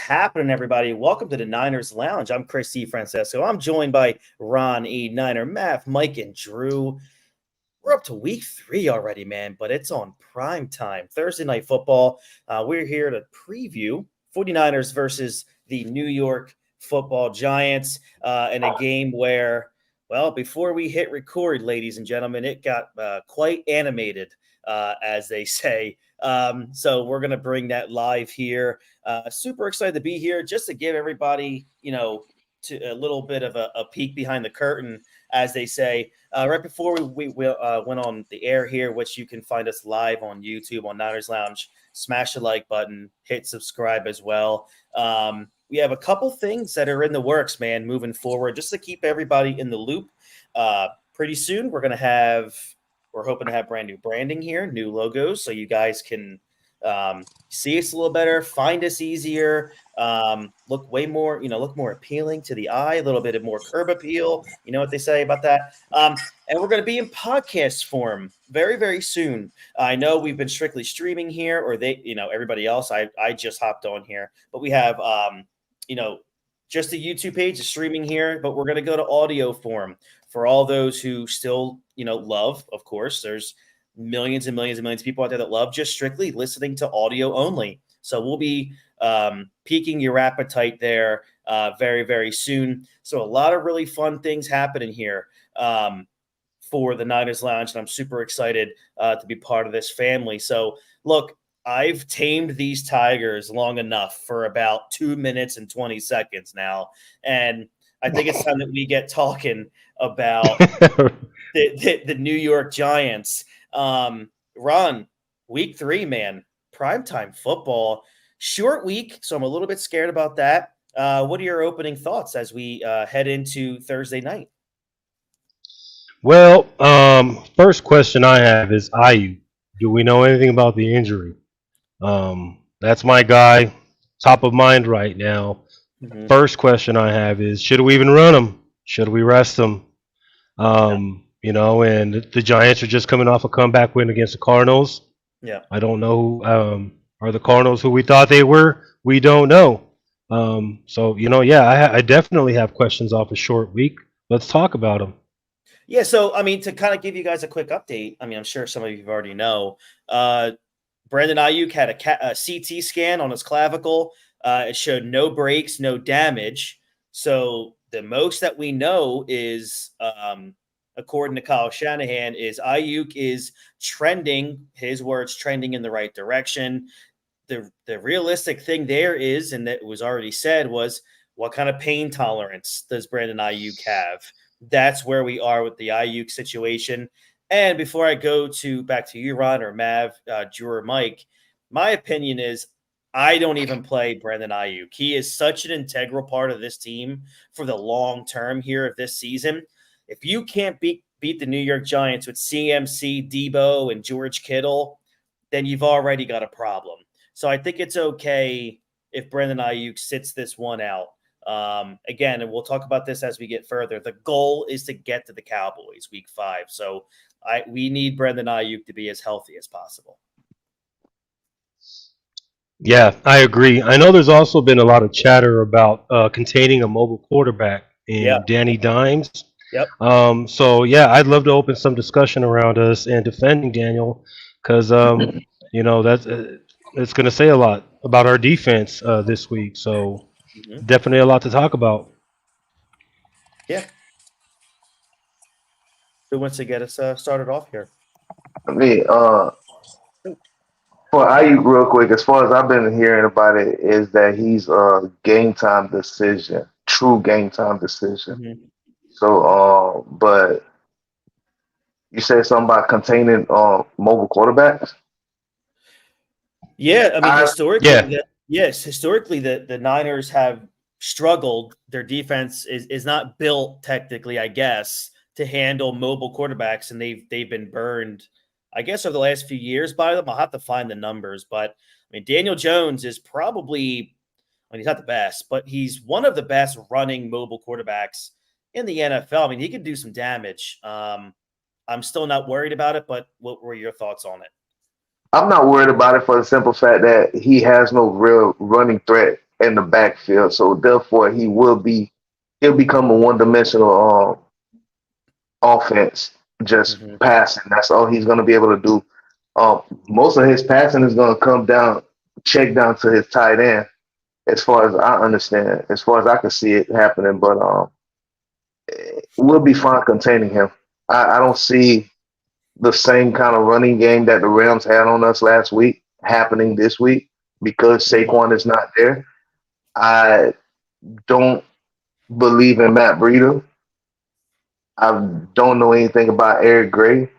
happening, everybody? Welcome to the Niners Lounge. I'm Chris C. Francesco. I'm joined by Ron E. Niner, Math, Mike, and Drew. We're up to week 3 already, man, but it's on prime time. Thursday Night Football. We're here to preview 49ers versus the New York Football Giants in a game where, well, before we hit record, ladies and gentlemen, it got quite animated, as they say. So we're going to bring that live here. Super excited to be here just to give everybody, to a little bit of a peek behind the curtain, as they say. Right before we went on the air here, which you can find us live on YouTube on Niners Lounge, smash the like button, hit subscribe as well. We have a couple things that are in the works, man, moving forward, just to keep everybody in the loop. Pretty soon, we're hoping to have brand new branding here, new logos, so you guys can see us a little better, find us easier, look more appealing to the eye, a little bit of more curb appeal. You know what they say about that. And we're going to be in podcast form very, very soon. I know we've been strictly streaming here, or everybody else. I just hopped on here, but we have just the YouTube page is streaming here, but we're going to go to audio form for all those who still, love, of course. There's millions and millions and millions of people out there that love just strictly listening to audio only. So we'll be piquing your appetite there very, very soon. So a lot of really fun things happening here for the Niners Lounge, and I'm super excited to be part of this family. So look, I've tamed these tigers long enough for about 2 minutes and 20 seconds now. And I think it's time that we get talking about the New York Giants. Ron, week 3, man, primetime football, short week. So I'm a little bit scared about that. What are your opening thoughts as we head into Thursday night? Well, first question I have is Ayuk. Do we know anything about the injury? That's my guy, top of mind right now. Mm-hmm. First question I have is, should we even run him? Should we rest him? And the Giants are just coming off a comeback win against the Cardinals. Yeah. I don't know who are the Cardinals who we thought they were. We don't know. I definitely have questions off a short week. Let's talk about them. Yeah, so, to kind of give you guys a quick update, I'm sure some of you already know, Brandon Ayuk had a CT scan on his clavicle. It showed no breaks, no damage. So the most that we know is, according to Kyle Shanahan, is Ayuk is trending, his words, trending in the right direction. The realistic thing there is, and that was already said, was what kind of pain tolerance does Brandon Ayuk have? That's where we are with the Ayuk situation. And before I go back to you, Ron, or Mav, Drew, or Mike, my opinion is I don't even play Brandon Ayuk. He is such an integral part of this team for the long term here of this season. If you can't beat the New York Giants with CMC, Debo, and George Kittle, then you've already got a problem. So I think it's okay if Brandon Ayuk sits this one out. Again, and we'll talk about this as we get further. The goal is to get to the Cowboys week 5. So we need Brandon Ayuk to be as healthy as possible. Yeah, I agree. I know there's also been a lot of chatter about containing a mobile quarterback in Danny Dimes. Yep. I'd love to open some discussion around us and defending Daniel, because that's it's going to say a lot about our defense this week. So definitely a lot to talk about. Yeah. Who wants to get us started off here? For Ayuk, real quick, as far as I've been hearing about it, is that he's a game time decision, true game time decision. Mm-hmm. So, but you said something about containing mobile quarterbacks? Yeah, historically, historically, the Niners have struggled. Their defense is not built technically, I guess, to handle mobile quarterbacks, and they've been burned, I guess, over the last few years by them. I'll have to find the numbers, but Daniel Jones is probably, he's not the best, but he's one of the best running mobile quarterbacks in the NFL. He could do some damage. I'm still not worried about it, but what were your thoughts on it? I'm not worried about it for the simple fact that he has no real running threat in the backfield. So therefore, he'll become a one-dimensional offense, just passing. That's all he's going to be able to do. Most of his passing is going to come check down to his tight end, as far as I understand, as far as I can see it happening. But we'll be fine containing him. I don't see the same kind of running game that the Rams had on us last week happening this week because Saquon is not there. I don't believe in Matt Breida. I don't know anything about Eric Gray.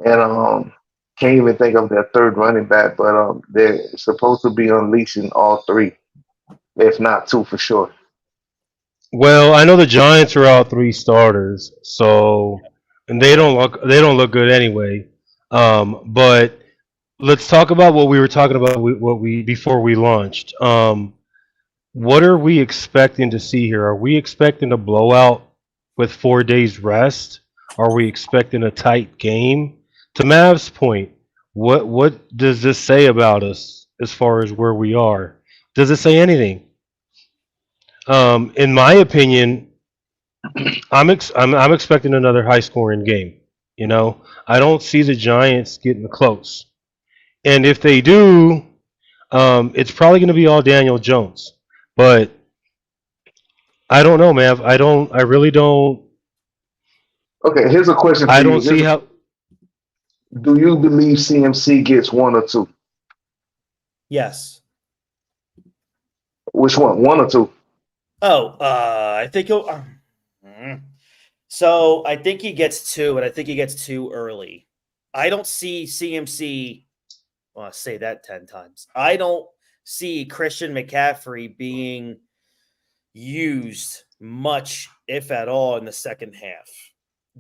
And can't even think of their third running back, but they're supposed to be unleashing all three, if not two for sure. Well, I know the Giants are out 3 starters, so and they don't look good anyway. But let's talk about what we were talking about before we launched. What are we expecting to see here? Are we expecting a blowout with 4 days rest? Are we expecting a tight game? To Mav's point, what does this say about us as far as where we are? Does it say anything? In my opinion, I'm expecting another high scoring game. You know, I don't see the Giants getting close, and if they do, it's probably going to be all Daniel Jones. But I don't know, Mav. I really don't. Okay, here's a question. I don't see how. Do you believe CMC gets 1 or 2? Yes. Which one? 1 or 2? Oh, I think he'll. So I think he gets 2, and I think he gets 2 early. I don't see CMC. Well, I say that 10 times. I don't see Christian McCaffrey being used much, if at all, in the second half.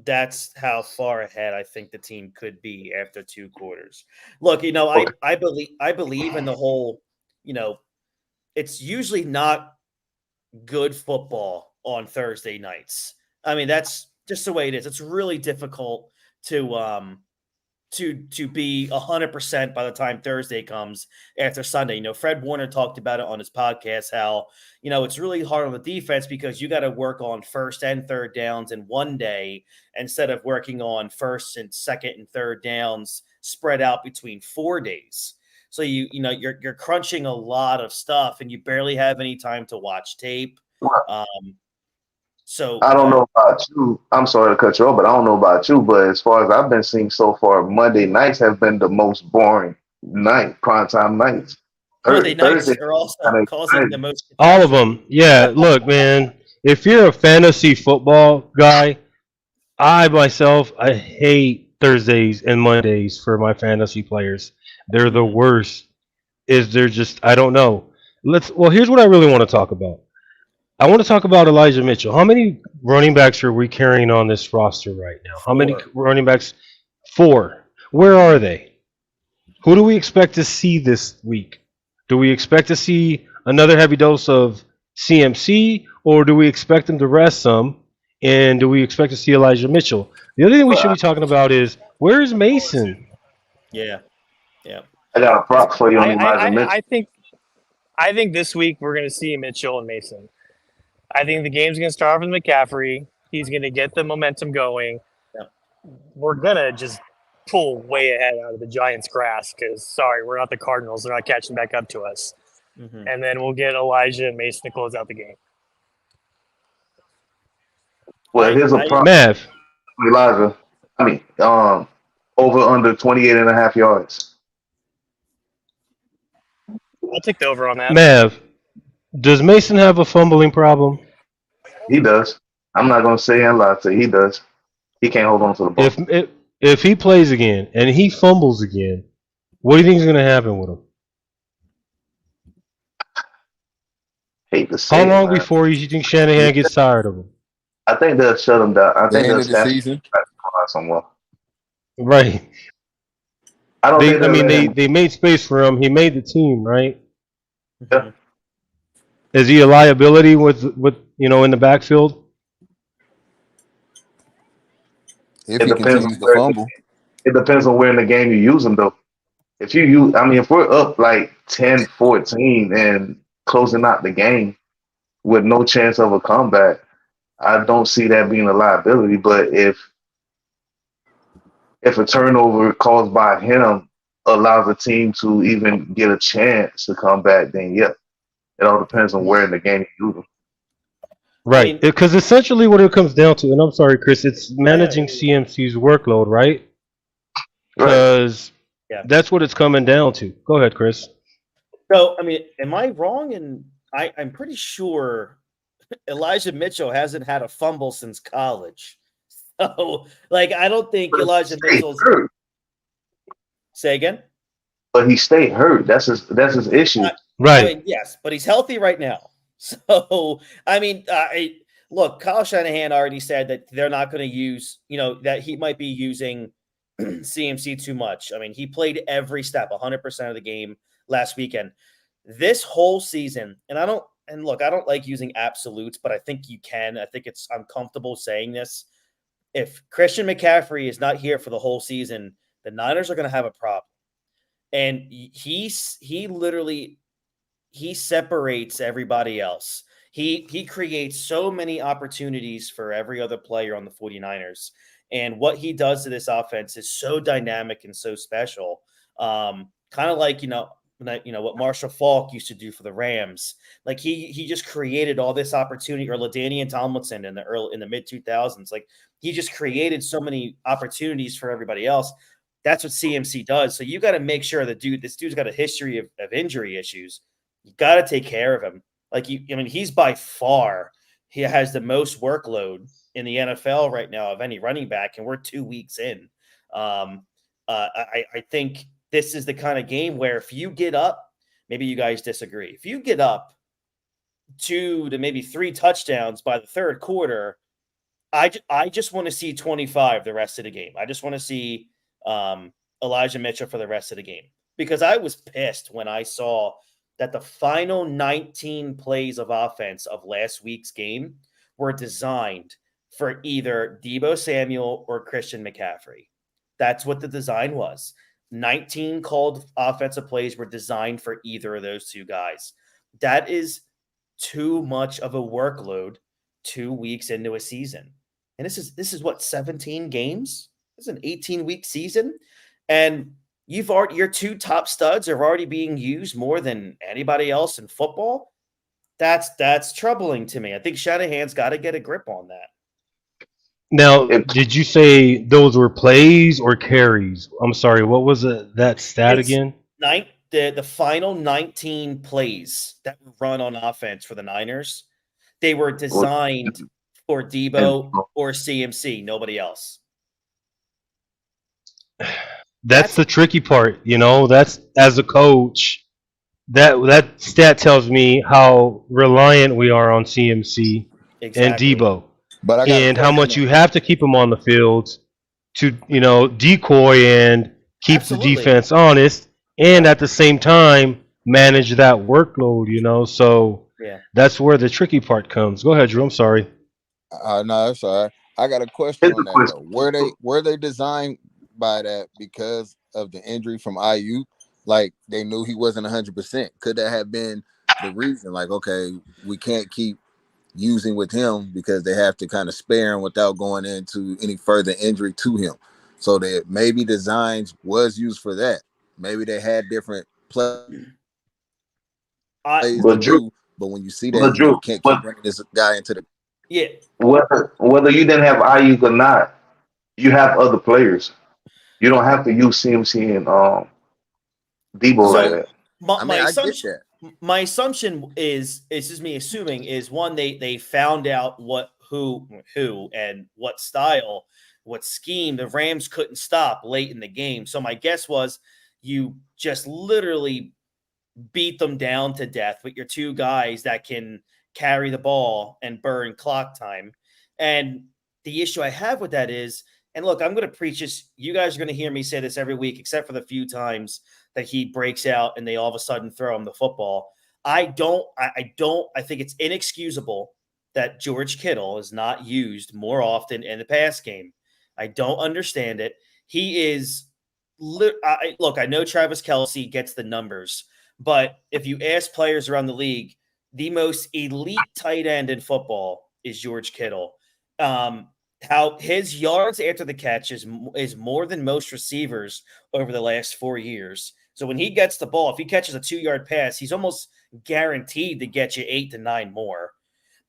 That's how far ahead I think the team could be after 2 quarters. Look, I believe in the whole, it's usually not good football on Thursday nights. I mean, that's just the way it is. It's really difficult to be 100% by the time Thursday comes after Sunday. Fred Warner talked about it on his podcast, how, it's really hard on the defense because you got to work on first and third downs in one day instead of working on first and second and third downs spread out between 4 days. So you're crunching a lot of stuff and you barely have any time to watch tape. So I don't know about you. I'm sorry to cut you off, but I don't know about you. But as far as I've been seeing so far, Monday nights have been the most boring primetime nights. Monday nights are also causing the most. All of them. Yeah, look, man. If you're a fantasy football guy, I hate Thursdays and Mondays for my fantasy players. They're the worst. I don't know. Here's what I really want to talk about. I want to talk about Elijah Mitchell. How many running backs are we carrying on this roster right now? How many running backs? 4. Where are they? Who do we expect to see this week? Do we expect to see another heavy dose of CMC, or do we expect them to rest some? And do we expect to see Elijah Mitchell? The other thing we should be talking about is, where is Mason? Yeah. I got a prop for you on Elijah Mitchell. I think this week we're going to see Mitchell and Mason. I think the game's going to start with McCaffrey. He's going to get the momentum going. Yep. We're going to just pull way ahead out of the Giants' grass because, sorry, we're not the Cardinals. They're not catching back up to us. Mm-hmm. And then we'll get Elijah and Mason to close out the game. Well, here's a prop. Mav. Elijah. Over under 28.5 yards. I'll take the over on that. Mav, does Mason have a fumbling problem? He does. I'm not going to say and lie to you. He does. He can't hold on to the ball. If he plays again and he fumbles again, what do you think is going to happen with him? Hate to say How long before you think Shanahan gets tired of him? I think they'll shut him down. I think they'll the season. Somewhere. Right. They made space for him. He made the team, right? Yeah. Is he a liability with in the backfield? If he continues to fumble. It depends on where in the game you use him, though. If we're up like 10-14 and closing out the game with no chance of a comeback, I don't see that being a liability. But if a turnover caused by him allows a team to even get a chance to come back, then yeah, it all depends on where in the game you do them. Right. Because essentially what it comes down to, and I'm sorry, Chris, it's managing CMC's workload, right? Because that's what it's coming down to. Go ahead, Chris. So, I mean, am I wrong? And I'm pretty sure Elijah Mitchell hasn't had a fumble since college. So, like, I don't think Elijah Mitchell's hurt. Say again? But he stayed hurt. That's his issue. Right. I mean, yes, but he's healthy right now. So, I mean, look, Kyle Shanahan already said that they're not going to use, that he might be using CMC too much. I mean, he played every step, 100% of the game last weekend. This whole season, and I don't like using absolutes, but I think you can. I'm comfortable saying this. If Christian McCaffrey is not here for the whole season, the Niners are going to have a problem. And he separates everybody else. He creates so many opportunities for every other player on the 49ers. And what he does to this offense is so dynamic and so special. Kind of like, what Marshall Faulk used to do for the Rams. Like he just created all this opportunity, or LaDainian Tomlinson in the mid 2000s. Like he just created so many opportunities for everybody else. That's what CMC does. So you got to make sure this dude's got a history of injury issues. You got to take care of him. He's by far, he has the most workload in the NFL right now of any running back, and we're 2 weeks in. I think this is the kind of game where if you get up, maybe you guys disagree. If you get up 2 to maybe 3 touchdowns by the third quarter, I just want to see 25 the rest of the game. I just want to see Elijah Mitchell for the rest of the game, because I was pissed when I saw that the final 19 plays of offense of last week's game were designed for either Deebo Samuel or Christian McCaffrey. That's what the design was. 19 called offensive plays were designed for either of those two guys. That is too much of a workload 2 weeks into a season. And this is what, 17 games? This is an 18-week season. And your 2 top studs are already being used more than anybody else in football. That's troubling to me. I think Shanahan's got to get a grip on that. Now, did you say those were plays or carries? I'm sorry, what was that stat again? The final 19 plays that were run on offense for the Niners, they were designed for Deebo or CMC, nobody else. That's the tricky part, That's, as a coach, that stat tells me how reliant we are on CMC and Deebo. And how much you have to keep them on the field to, decoy and keep the defense honest, and at the same time manage that workload, So that's where the tricky part comes. Go ahead, Drew. I'm sorry. No, that's all right. I got a question on that though. Were they designed by that because of the injury from Ayuk? Like they knew he wasn't 100%. Could that have been the reason? Like, okay, we can't keep using with him because they have to kind of spare him without going into any further injury to him. So that maybe designs was used for that. Maybe they had different plays to do, but when you see that, you can't keep bringing this guy into the whether you didn't have Ayuk or not, you have other players. You don't have to use CMC and Deebo like that. My assumption is just me assuming, is one, they found out who and what style, what scheme the Rams couldn't stop late in the game. So my guess was you just literally beat them down to death with your 2 guys that can carry the ball and burn clock time. And the issue I have with that is, and look, I'm going to preach this. You guys are going to hear me say this every week, except for the few times that he breaks out and they all of a sudden throw him the football. I think it's inexcusable that George Kittle is not used more often in the pass game. I don't understand it. He is look, I know Travis Kelce gets the numbers, But if you ask players around the league, the most elite tight end in football is George Kittle. How his yards after the catch is more than most receivers over the last 4 years. So when he gets the ball, if he catches a 2-yard pass, he's almost guaranteed to get you 8 to 9 more.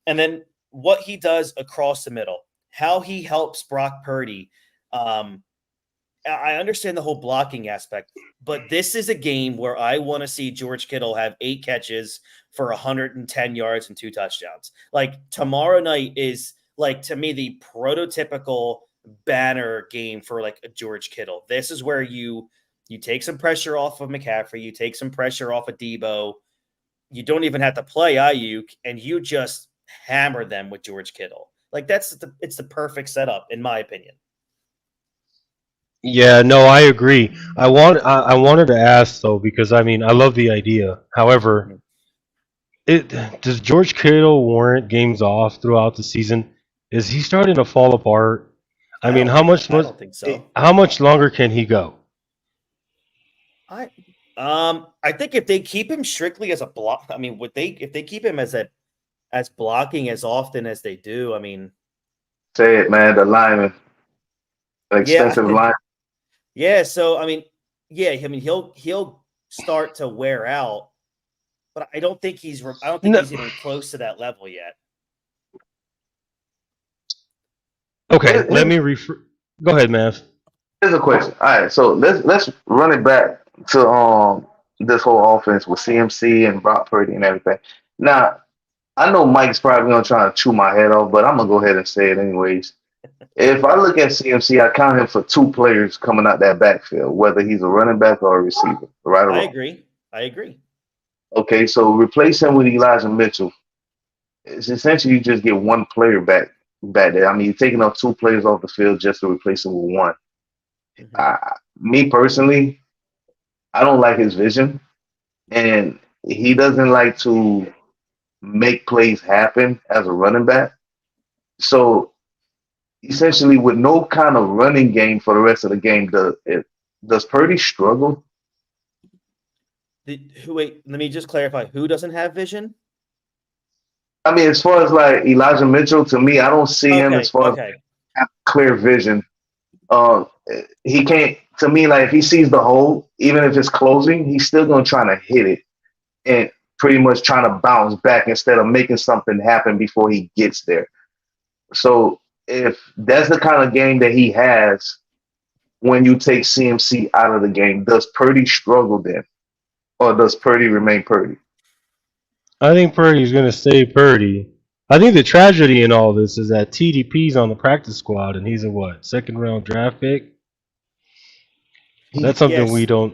And then what he does across the middle, how he helps Brock Purdy. I understand the whole blocking aspect, but this is a game where I want to see George Kittle have 8 catches for 110 yards and 2 touchdowns. Like tomorrow night is like, to me, the prototypical banner game for like a George Kittle. This is where you take some pressure off of McCaffrey, you take some pressure off of Debo. You don't even have to play Ayuk, and you just hammer them with George Kittle. Like it's the perfect setup, in my opinion. Yeah, no, I agree. I wanted to ask though, because I mean I love the idea. However, it does George Kittle warrant games off throughout the season? Is he starting to fall apart? I mean, how much I don't think so. how much longer can he go? I think if they keep him strictly as a block, I mean, if they keep him as blocking as often as they do, I mean, Say it, man. The lineman, the expensive line. Yeah, so I mean, he'll start to wear out, but I don't think he's even close to that level yet. Okay, let me go ahead, Mav. Here's a question. All right, so let's run it back to this whole offense with CMC and Brock Purdy and everything. Now, I know Mike's probably gonna try to chew my head off, but I'm gonna go ahead and say it anyways. If I look at CMC, I count him for 2 players coming out that backfield, whether he's a running back or a receiver, right or wrong. I agree. Okay, so replace him with Elijah Mitchell. It's essentially you just get 1 player back there. I mean, you're taking off 2 players off the field just to replace him with 1. Me personally, I don't like his vision, and he doesn't like to make plays happen as a running back. So essentially, with no kind of running game for the rest of the game, does Purdy struggle? Wait, let me just clarify. Who doesn't have vision? I mean, as far as like Elijah Mitchell, to me, I don't see him as far as have clear vision. He can't. To me, like if he sees the hole, even if it's closing, he's still gonna try to hit it and pretty much trying to bounce back instead of making something happen before he gets there. So if that's the kind of game that he has when you take CMC out of the game, does Purdy struggle then? Or does Purdy remain Purdy? I think Purdy's going to stay Purdy. I think the tragedy in all this is that TDP's on the practice squad, and he's a what, 2nd round draft pick? That's something we don't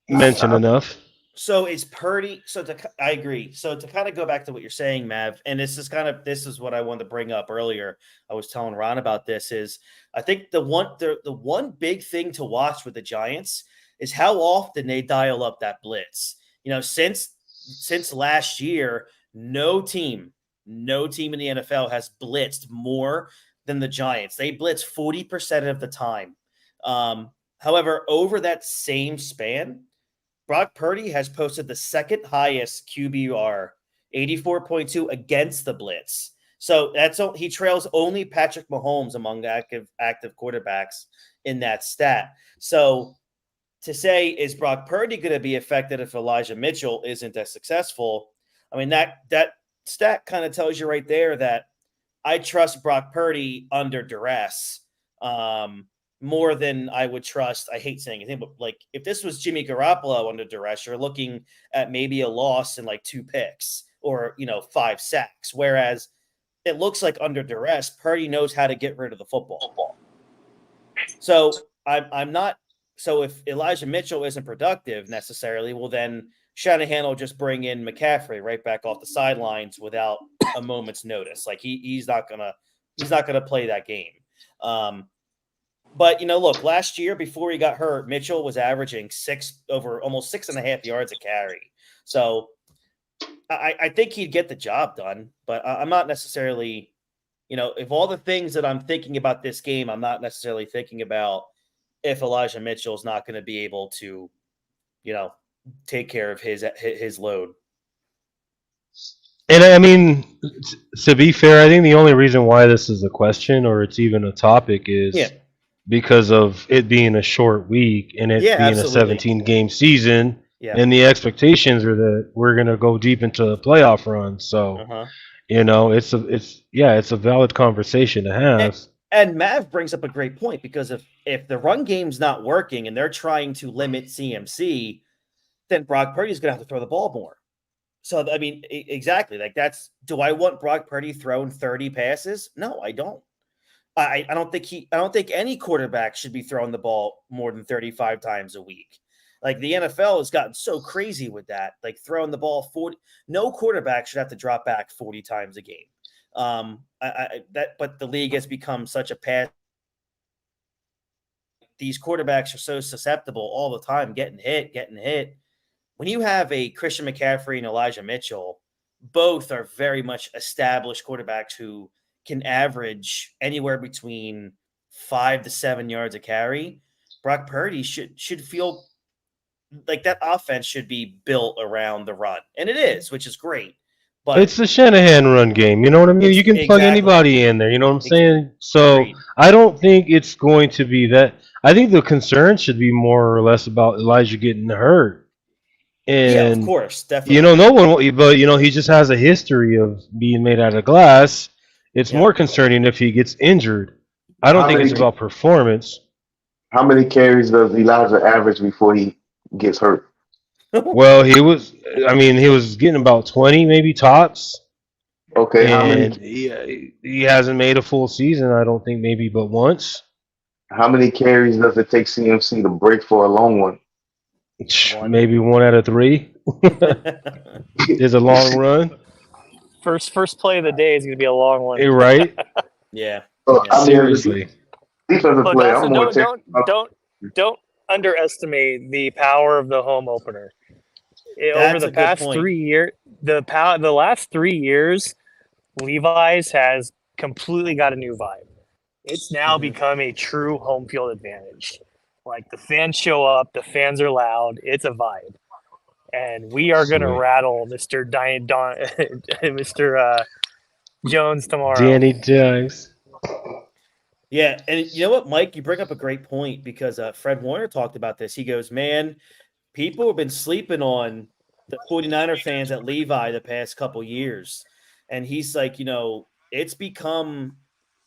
mention enough. So is Purdy? I agree. So to kind of go back to what you're saying, Mav, and this is what I wanted to bring up earlier. I was telling Ron about this. Is I think the one big thing to watch with the Giants is how often they dial up that blitz. You know, since last year, no team in the NFL has blitzed more than the Giants. They blitz 40% of the time. However, over that same span, Brock Purdy has posted the 2nd highest QBR, 84.2 against the blitz. So he trails only Patrick Mahomes among active quarterbacks in that stat. So to say, is Brock Purdy going to be affected if Elijah Mitchell isn't as successful? I mean, that stat kind of tells you right there that I trust Brock Purdy under duress more than I would trust. I hate saying anything, but like if this was Jimmy Garoppolo under duress, you're looking at maybe a loss in like 2 picks or 5 sacks. Whereas it looks like under duress, Purdy knows how to get rid of the football. So I'm not. So if Elijah Mitchell isn't productive necessarily, well then Shanahan will just bring in McCaffrey right back off the sidelines without a moment's notice. Like he's not gonna play that game. But look, last year before he got hurt, Mitchell was averaging almost 6.5 yards a carry. So I think he'd get the job done. But I'm not necessarily, if all the things that I'm thinking about this game, I'm not necessarily thinking about if Elijah Mitchell is not going to be able to, take care of his load. And I mean, to be fair, I think the only reason why this is a question or it's even a topic is because of it being a short week and it being absolutely. a 17-game season. Yeah. And the expectations are that we're going to go deep into the playoff run. So, you know, it's a valid conversation to have. And Mav brings up a great point, because if the run game's not working and they're trying to limit CMC, then Brock Purdy's going to have to throw the ball more. So, I mean, exactly. Like, do I want Brock Purdy throwing 30 passes? No, I don't. I don't think any quarterback should be throwing the ball more than 35 times a week. Like, the NFL has gotten so crazy with that, like throwing the ball 40. No quarterback should have to drop back 40 times a game. But the league has become such a pass. These quarterbacks are so susceptible all the time, getting hit. When you have a Christian McCaffrey and Elijah Mitchell, both are very much established quarterbacks who can average anywhere between 5 to 7 yards a carry. Brock Purdy should feel like that offense should be built around the run, and it is, which is great. But it's the Shanahan run game. You know what I mean? You can plug anybody in there. You know what I'm saying? So I don't think it's going to be that. I think the concern should be more or less about Elijah getting hurt. And, of course, definitely. You know, no one, but you know, he just has a history of being made out of glass. It's more concerning if he gets injured. I don't think it's about performance. How many carries does Elijah average before he gets hurt? Well, he was getting about 20 maybe tops. Okay, and he hasn't made a full season, I don't think, maybe but once. How many carries does it take CMC to break for a long one? Maybe 1 out of 3 is a long run. First play of the day is going to be a long one. Right? Yeah. Seriously. Defensive play. Don't underestimate the power of the home opener. That's over the past 3 years, the last 3 years, Levi's has completely got a new vibe. It's now become a true home field advantage. Like, the fans show up, the fans are loud. It's a vibe, and we are going to rattle Mr. Mr. Jones tomorrow. Danny Jones. Yeah, and you know what, Mike? You bring up a great point, because Fred Warner talked about this. He goes, man, people have been sleeping on the 49er fans at Levi the past couple years. And he's like, you know, it's become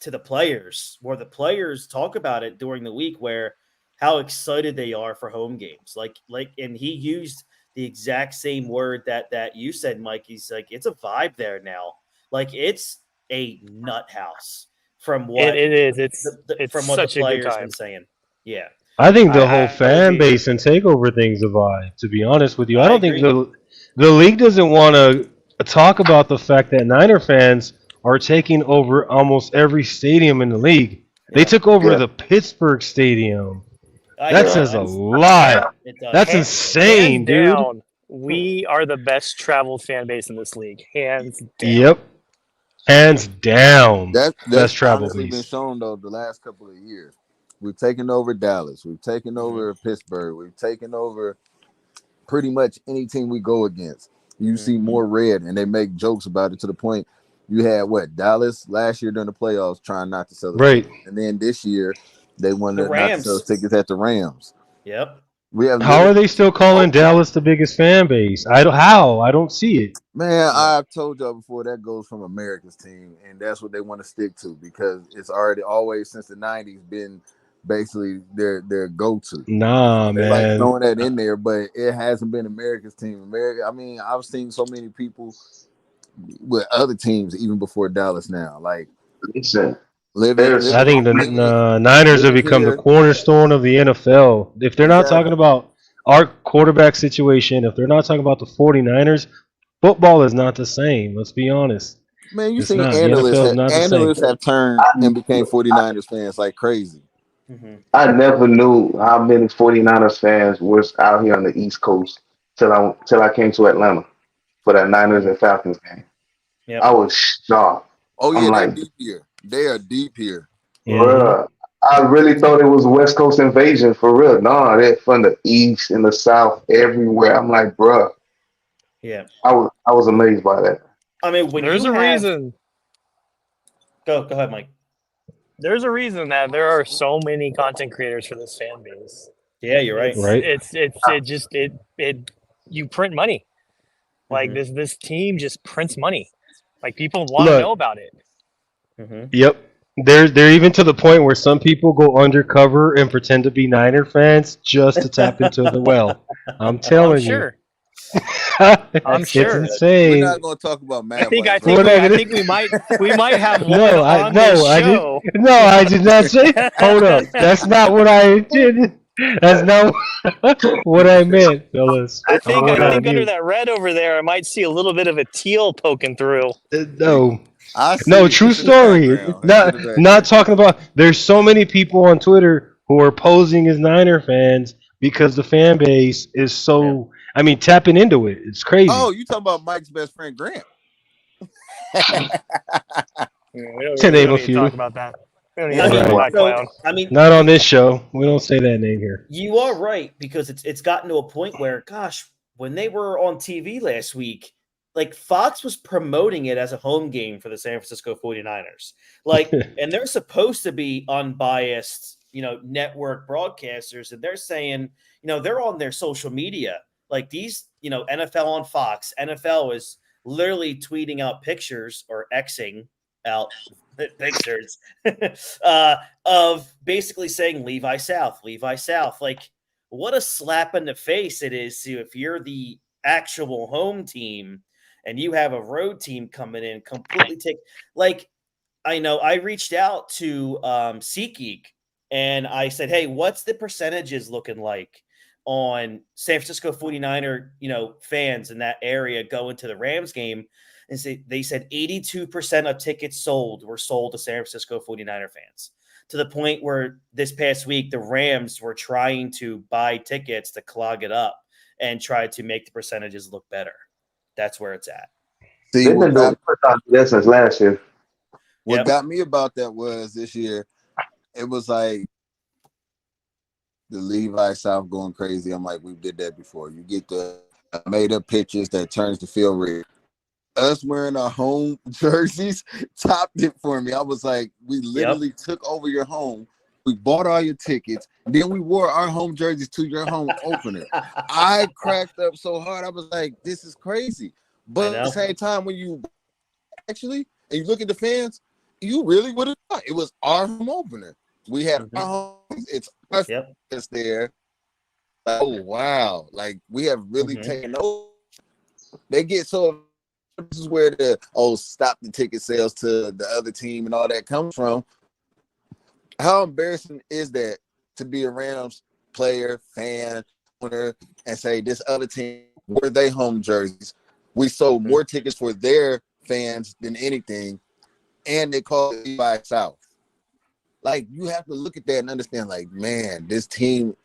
to the players, where the players talk about it during the week, where how excited they are for home games. Like, and he used the exact same word that you said, Mike. He's like, it's a vibe there now. Like, it's a nut house from what it is. It's from what the players been saying. Yeah. I think the whole fan base and takeover thing's a vibe, to be honest with you. I don't think the league doesn't want to talk about the fact that Niner fans are taking over almost every stadium in the league. They took over the Pittsburgh Stadium. That says a lot. That's insane, dude. We are the best traveled fan base in this league, hands down. Yep, hands down. That's best travel been shown though the last couple of years. We've taken over Dallas. We've taken over Pittsburgh. We've taken over pretty much any team we go against. You see more red, and they make jokes about it to the point you had Dallas last year during the playoffs trying not to sell the tickets. And then this year they wanted not to sell tickets at the Rams. Yep. How are they still calling Dallas the biggest fan base? I don't see it. Man, I've told y'all before, that goes from America's team, and that's what they want to stick to, because it's always since the 90s been basically their go-to. Nah, They're man. like throwing that in there, but it hasn't been America's team. I mean, I've seen so many people with other teams even before Dallas now. Like, I think the Niners have become the cornerstone of the NFL. If they're not talking about our quarterback situation, if they're not talking about the 49ers, football is not the same. Let's be honest. Man, you see analysts have turned and became 49ers fans like crazy. I never knew how many 49ers fans was out here on the East Coast till I came to Atlanta for that Niners and Falcons game. I was shocked. Oh yeah, they're deep here. They are deep here. Bruh, I really thought it was West Coast invasion for real. No, they're from the east and the south, everywhere. I'm like, bruh, Yeah. I was amazed by that. I mean, when There's you a have reason. go ahead, Mike. There's a reason that there are so many content creators for this fan base. Yeah, you're right. Right. It you print money. Like Mhm. this team just prints money. Like people want to Look. know about it. Mhm. Yep. They're even to the point where some people go undercover and pretend to be Niner fans just to tap into the well. I'm I'm telling you. sure. I'm It's sure. We're insane. not gonna talk about Mad I think Vice, We're right? not gonna- we might have one No, on this show. I did not say. Hold up, that's not what I did. That's not what I meant, fellas. I think going on under mute. that red over there, I might see a little bit of a teal poking through. No, I see no, it. true It's in the story. background. It's in Not the background. not talking about. There's so many people on Twitter who are posing as Niner fans because the fan base is so. I mean, tapping into it. It's crazy. Oh, you talking about Mike's best friend Grant? We To don't name a need to few. talk about that. We don't need to I talk mean, about Right. that clown. I mean, Not on this show. We don't say that name here. you are right because it's gotten to a point where, gosh, when they were on TV last week, like Fox was promoting it as a home game for the San Francisco 49ers. Like, and they're supposed to be unbiased, network broadcasters, and they're saying, they're on their social media. Like these, NFL on Fox, NFL is literally tweeting out pictures or Xing out pictures of basically saying Levi South. Like, what a slap in the face it is to if you're the actual home team and you have a road team coming in completely take like I know I reached out to SeatGeek and I said, hey, what's the percentages looking like on San Francisco 49er, fans in that area going to the Rams game? And they said 82% of tickets sold were sold to San Francisco 49er fans, to the point where this past week the Rams were trying to buy tickets to clog it up and try to make the percentages look better. That's where it's at. See, They've been doing that since last year. what got me about that was this year, it was like the Levi South going crazy. I'm like, we did that before. You get the made up pictures that turns the field red. Us wearing our home jerseys topped it for me. I was like, we literally took over your home. We bought all your tickets. Then we wore our home jerseys to your home opener. I cracked up so hard. I was like, this is crazy. But at the same time, when you actually, and you look at the fans, you really would have thought it was our home opener. We had our home, it's our fans there. Like, oh, wow. Like, we have really taken over. They get so, this is where the, stop the ticket sales to the other team and all that comes from. How embarrassing is that to be a Rams player, fan, owner, and say this other team, were they home jerseys? We sold more tickets for their fans than anything, and they call it Levi South. Like, you have to look at that and understand, like, man, this team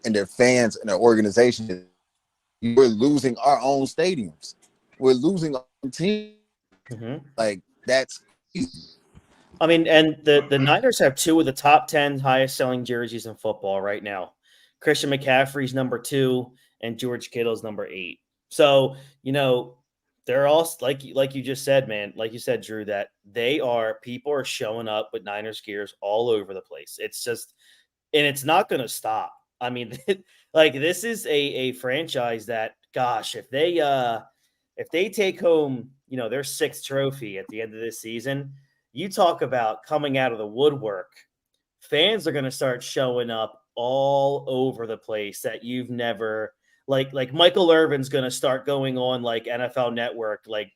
and their fans and their organization, we're losing our own stadiums. We're losing our own team. Like, that's easy. I mean, and the Niners have two of the top 10 highest selling jerseys in football right now. Christian McCaffrey's number 2 and George Kittle's number 8. So, they're all like you just said, man, like you said, Drew, that people are showing up with Niners gears all over the place. It's just, and it's not going to stop. I mean, like this is a franchise that, gosh, if they take home, their 6th trophy at the end of this season, you talk about coming out of the woodwork. Fans are going to start showing up all over the place that you've never like Michael Irvin's going to start going on like NFL Network, like,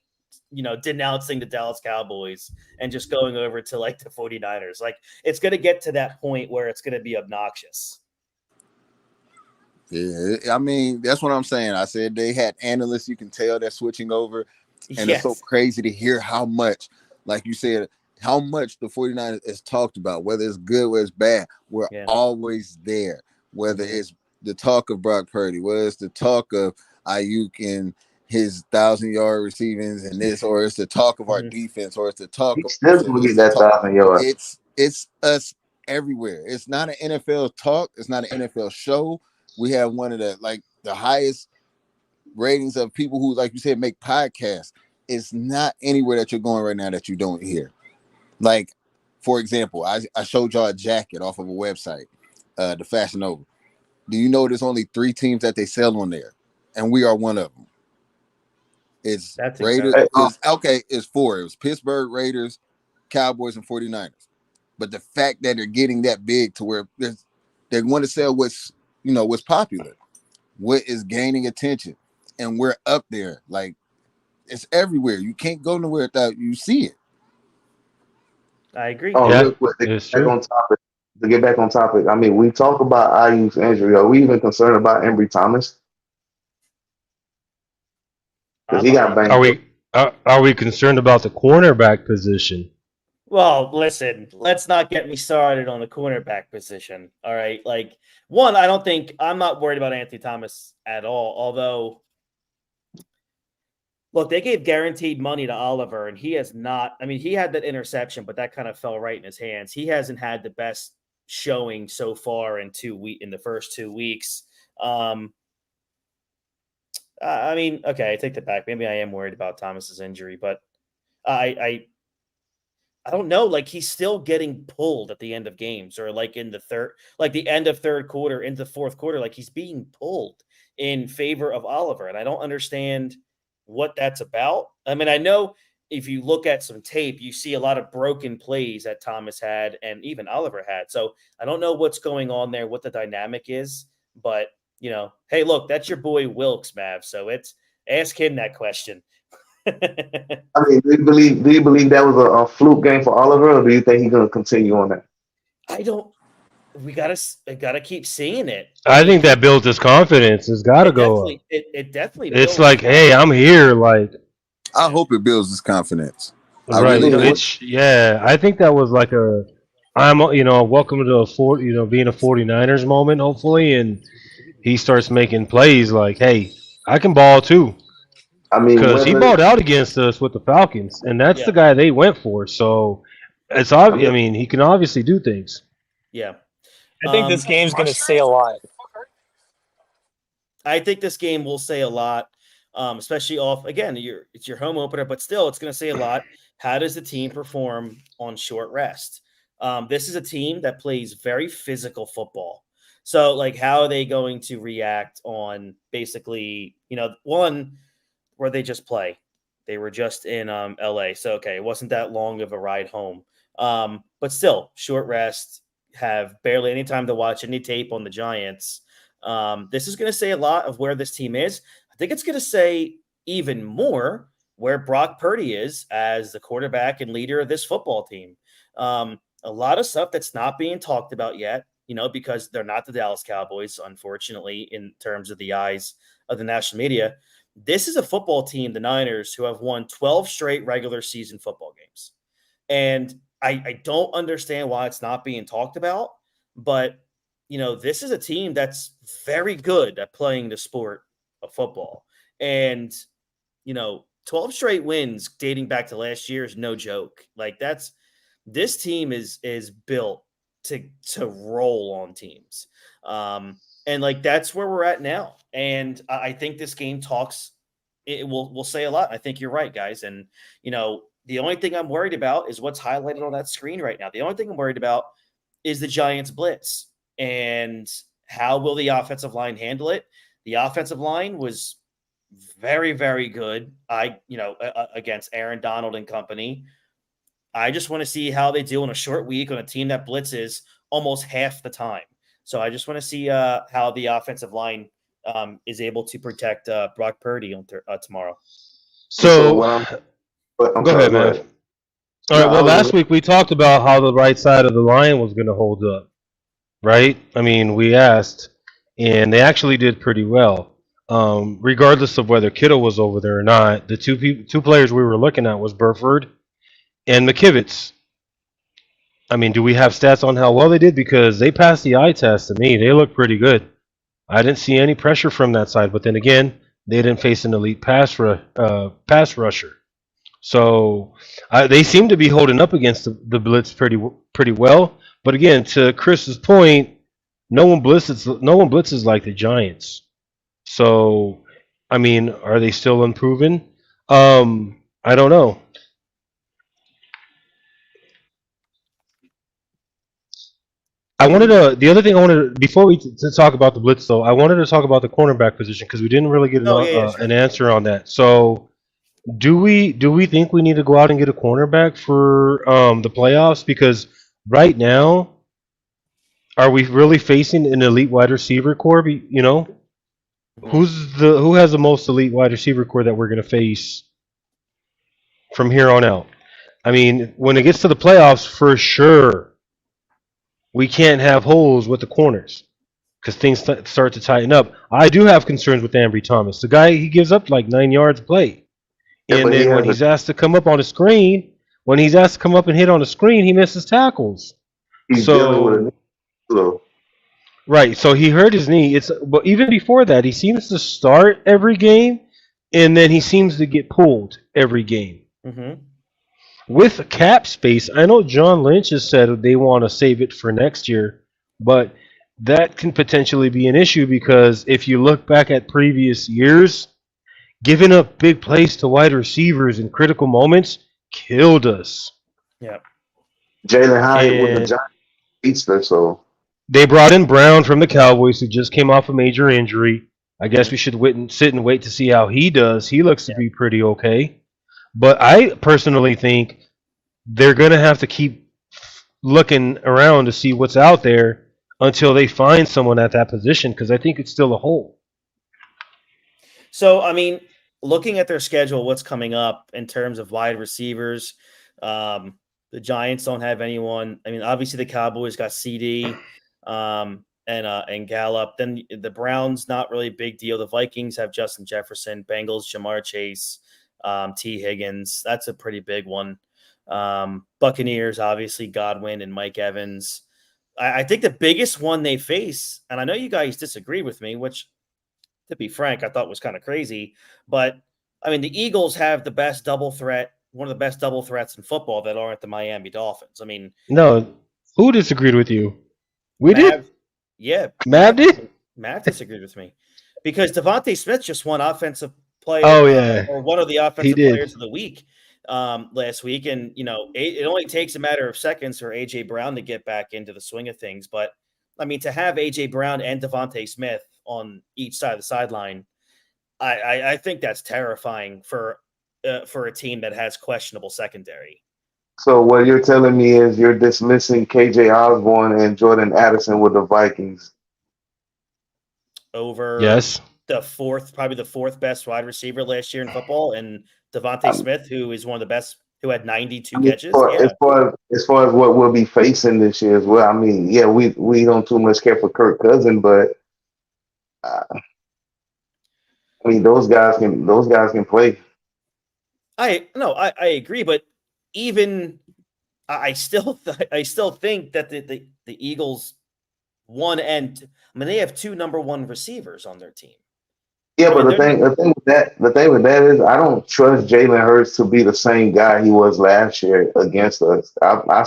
denouncing the Dallas Cowboys and just going over to like the 49ers. Like it's going to get to that point where it's going to be obnoxious. Yeah, I mean, that's what I'm saying. I said they had analysts, you can tell they're switching over. And it's so crazy to hear how much, like you said, how much the 49ers is talked about, whether it's good, whether it's bad. We're always there. Whether it's the talk of Brock Purdy, whether it's the talk of Ayuk and his 1,000-yard receivings and this, or it's the talk of our defense, or it's the talk of still gonna get that 1,000 yards. It's us everywhere. It's not an NFL talk. It's not an NFL show. We have one of the highest ratings of people who, like you said, make podcasts. It's not anywhere that you're going right now that you don't hear. Like, for example, I showed y'all a jacket off of a website, the Fashion Nova. Do you know there's only 3 teams that they sell on there? And we are one of them. It's That's Raiders. exactly. It's 4. It was Pittsburgh, Raiders, Cowboys, and 49ers. But the fact that they're getting that big to where they want to sell what's popular, what is gaining attention, and we're up there. Like, it's everywhere. You can't go nowhere without you see it. I agree. Oh, Yeah, real quick, it's true. to get back on topic. I mean, we talk about Ayuk's injury. Are we even concerned about Embry Thomas? Because he got banged. Are we concerned about the cornerback position? Well, listen, let's not get me started on the cornerback position. All right. Like, one, I'm not worried about Anthony Thomas at all. Although, look, they gave guaranteed money to Oliver, and he has not. I mean, he had that interception, but that kind of fell right in his hands. He hasn't had the best showing so far in the first 2 weeks. I mean, okay, I take that back. Maybe I am worried about Thomas's injury, but I don't know. Like, he's still getting pulled at the end of games, or like in the end of third quarter into fourth quarter. Like, he's being pulled in favor of Oliver, and I don't understand what that's about. I mean, I know if you look at some tape, you see a lot of broken plays that Thomas had and even Oliver had. So I don't know what's going on there, what the dynamic is, but hey, look, that's your boy Wilkes, Mav. So ask him that question. I mean, do you believe that was a fluke game for Oliver, or do you think he's going to continue on that? I don't. We gotta keep seeing it. I think that builds his confidence. It's got to go up. It definitely. It's like, hey, I'm here. Like, I hope it builds his confidence. right? I think that was like I'm welcome to being a 49ers moment, hopefully, and he starts making plays like, hey, I can ball too. I mean, because he balled out against us with the Falcons, and that's the guy they went for. So it's obvious. I mean, he can obviously do things. Yeah, I think this game's going to say a lot. I think this game will say a lot, especially it's your home opener, but still, it's going to say a lot. How does the team perform on short rest? This is a team that plays very physical football. So, like, how are they going to react on basically, one, where they just play? They were just in LA. So, okay, it wasn't that long of a ride home. But still, short rest, have barely any time to watch any tape on the Giants. This is going to say a lot of where this team is. I think it's going to say even more where Brock Purdy is as the quarterback and leader of this football team. A lot of stuff that's not being talked about yet, because they're not the Dallas Cowboys, unfortunately, in terms of the eyes of the national media. This is a football team, the Niners, who have won 12 straight regular season football games. And I don't understand why it's not being talked about, but, this is a team that's very good at playing the sport of football. And, 12 straight wins dating back to last year is no joke. Like, this team is built to roll on teams. And like, that's where we're at now. And I think this game it will say a lot. I think you're right, guys. And, the only thing I'm worried about is what's highlighted on that screen right now. The only thing I'm worried about is the Giants blitz and how will the offensive line handle it? The offensive line was very, very good. Against Aaron Donald and company. I just want to see how they do in a short week on a team that blitzes almost half the time. So I just want to see how the offensive line is able to protect Brock Purdy on tomorrow. So go ahead, man. All right. Well, last week we talked about how the right side of the line was going to hold up, right? I mean, we asked, and they actually did pretty well. Regardless of whether Kittle was over there or not, the two players we were looking at was Burford and McKivitz. I mean, do we have stats on how well they did? Because they passed the eye test to me. They look pretty good. I didn't see any pressure from that side. But then again, they didn't face an elite pass rusher. So they seem to be holding up against the blitz pretty pretty well. But again, to Chris's point, no one blitzes like the Giants. So, I mean, are they still unproven? I don't know. The other thing I wanted to, before to talk about the blitz though, I wanted to talk about the cornerback position because we didn't really get Oh, yeah, sure. an answer on that. So, do we think we need to go out and get a cornerback for the playoffs? Because right now, are we really facing an elite wide receiver core? You know, who has the most elite wide receiver core that we're going to face from here on out? I mean, when it gets to the playoffs, for sure, we can't have holes with the corners because things start to tighten up. I do have concerns with Ambry Thomas. The guy, he gives up like 9 yards a play. Yeah, And but he then when has he's asked to come up on the screen, when he's asked to come up and hit on the screen, he misses tackles. he's So- dealing with a knee, so Right, so he hurt his knee. But even before that, he seems to start every game, and then he seems to get pulled every game. Mm-hmm. With cap space, I know John Lynch has said they want to save it for next year, but that can potentially be an issue because if you look back at previous years, giving up big plays to wide receivers in critical moments killed us. Yeah. Jalen Hyatt with the And- Giants beatster, so They brought in Brown from the Cowboys, who just came off a major injury. I guess we should sit and wait to see how he does. He looks to be pretty okay. But I personally think they're going to have to keep looking around to see what's out there until they find someone at that position because I think it's still a hole. So, I mean, looking at their schedule, what's coming up in terms of wide receivers, the Giants don't have anyone. I mean, obviously the Cowboys got CD and Gallup. Then the Browns, not really a big deal. The Vikings have Justin Jefferson, Bengals, Jamar Chase, T. Higgins. That's a pretty big one. Buccaneers, obviously Godwin and Mike Evans. I think the biggest one they face, and I know you guys disagree with me, which, to be frank, I thought was kind of crazy. But, I mean, the Eagles have the best double threat, one of the best double threats in football that aren't the Miami Dolphins. I mean, No, who disagreed with you? We did? Yeah. Matt did? Matt disagreed with me because Devontae Smith just won offensive player. Oh, yeah. Or one of the offensive did. players of the week last week. And, you know, it only takes a matter of seconds for A.J. Brown to get back into the swing of things. But, I mean, to have A.J. Brown and Devontae Smith on each side of the sideline, I think that's terrifying for a team that has questionable secondary. So what you're telling me is you're dismissing KJ Osborne and Jordan Addison with the Vikings. Over Yes. probably the fourth best wide receiver last year in football, and Devontae Smith, who is one of the best, who had 92 catches. As far as what we'll be facing this year as well. I mean, yeah, we don't too much care for Kirk Cousins, but I mean those guys can play. I agree, but even I still think that the Eagles they have two number one receivers on their team. Yeah, but the thing with that is I don't trust Jalen Hurts to be the same guy he was last year against us. I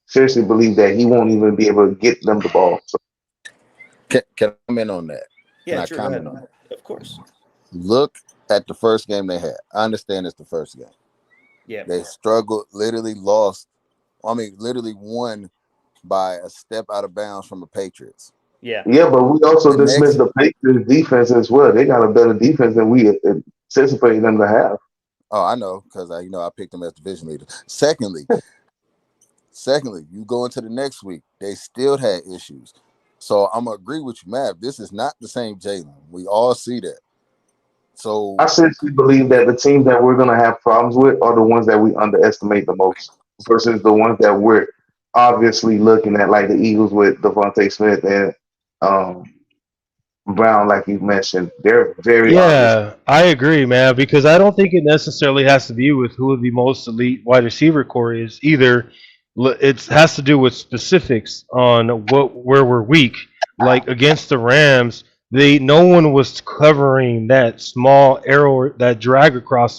seriously believe that he won't even be able to get them the ball. So. Can I comment on that? Yeah, Can I sure, comment go on ahead. Of course. Look at the first game they had. I understand it's the first game. Yeah. They struggled, literally won by a step out of bounds from the Patriots. Yeah. Yeah, but we also dismissed the Patriots defense as well. They got a better defense than we anticipated them to have. Oh, I know, because I picked them as division leader. Secondly, you go into the next week, they still had issues. So I'm gonna agree with you, Matt. This is not the same Jalen. We all see that. So I seriously believe that the teams that we're gonna have problems with are the ones that we underestimate the most versus the ones that we're obviously looking at, like the Eagles with Devontae Smith and Brown, like you mentioned. They're very obvious. I agree, man, because I don't think it necessarily has to do with who the most elite wide receiver core is. Either it has to do with specifics on where we're weak. Like against the Rams, no one was covering that small arrow, that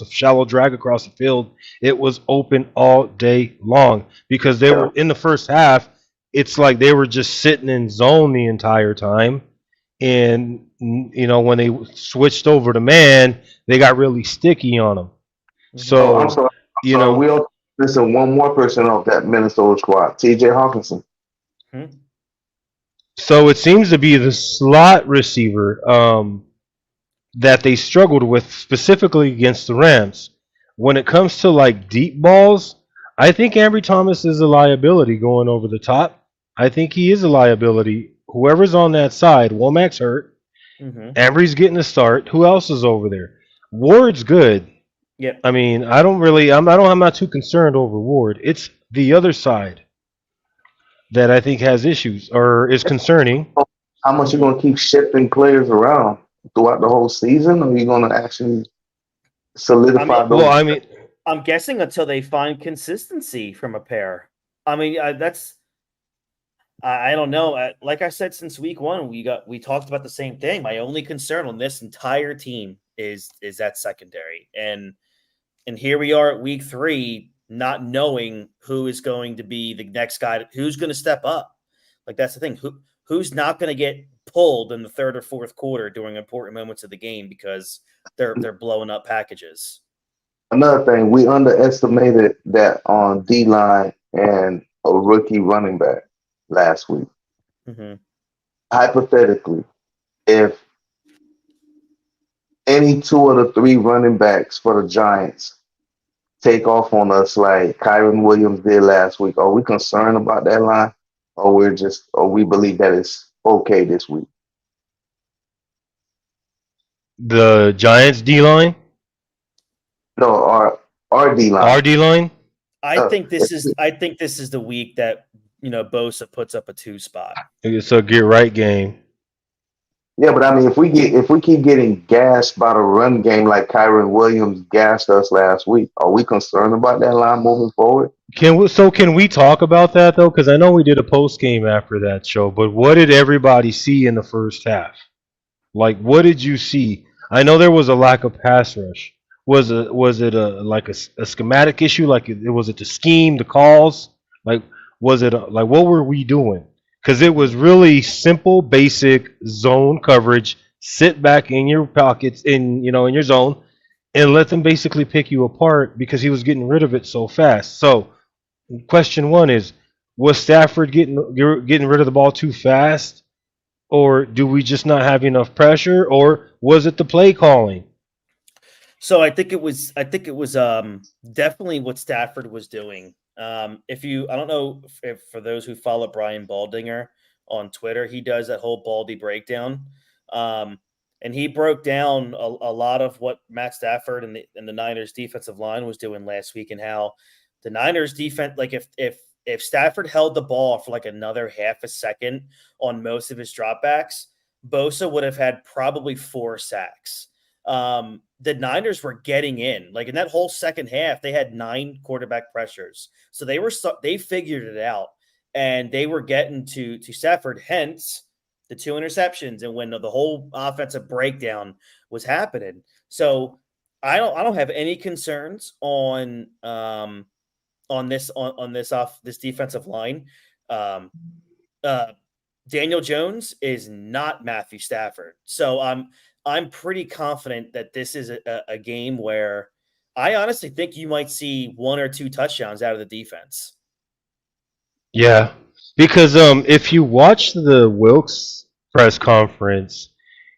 shallow drag across the field. It was open all day long because they were in the first half. It's like they were just sitting in zone the entire time, and when they switched over to man, they got really sticky on them. So I'm sorry. We also missing one more person off that Minnesota squad, T.J. Hawkinson. So it seems to be the slot receiver that they struggled with specifically against the Rams. When it comes to like deep balls, I think Ambry Thomas is a liability going over the top. I think he is a liability. Whoever's on that side, Womack's hurt. Ambry's getting a start. Who else is over there? Ward's good. Yeah. I mean, I'm not too concerned over Ward. It's the other side that I think has issues or is concerning. How much you going to keep shifting players around throughout the whole season, or are you going to actually solidify those? I'm guessing until they find consistency from a pair. I mean, I don't know. Like I said, since week one, we talked about the same thing. My only concern on this entire team is that secondary, and here we are at week 3, not knowing who is going to be the next guy, who's going to step up. Like that's the thing. Who's not going to get pulled in the third or fourth quarter during important moments of the game because they're blowing up packages. Another thing, we underestimated that on D-line and a rookie running back last week. Hypothetically, if any 2 of the 3 running backs for the Giants take off on us like Kyron Williams did last week, are we concerned about that line, or we believe that it's okay this week? The Giants D line? No, our D line. Our D line? I think this is the week that Bosa puts up a 2 spot. It's a get right game. Yeah, but I mean, if we keep getting gassed by the run game like Kyron Williams gassed us last week, are we concerned about that line moving forward? Can we talk about that though? Because I know we did a post game after that show, but what did everybody see in the first half? Like, what did you see? I know there was a lack of pass rush. Was it a schematic issue? Like, was it the scheme, the calls? Like, was it like what were we doing? Because it was really simple, basic zone coverage. Sit back in your pockets, in your zone, and let them basically pick you apart because he was getting rid of it so fast. So, question 1 is: was Stafford getting rid of the ball too fast, or do we just not have enough pressure, or was it the play calling? So I think it was definitely what Stafford was doing. I don't know if for those who follow Brian Baldinger on Twitter, he does that whole Baldy breakdown. And he broke down a lot of what Matt Stafford and the Niners defensive line was doing last week, and how the Niners defense, like if Stafford held the ball for like another half a second on most of his dropbacks, Bosa would have had probably 4 sacks. The Niners were getting in, like in that whole second half, they had 9 quarterback pressures. So they figured it out, and they were getting to Stafford, hence the 2 interceptions. And when the whole offensive breakdown was happening. So I don't have any concerns on this defensive line. Daniel Jones is not Matthew Stafford. So I'm pretty confident that this is a game where I honestly think you might see 1 or 2 touchdowns out of the defense. Yeah, because if you watch the Wilkes press conference,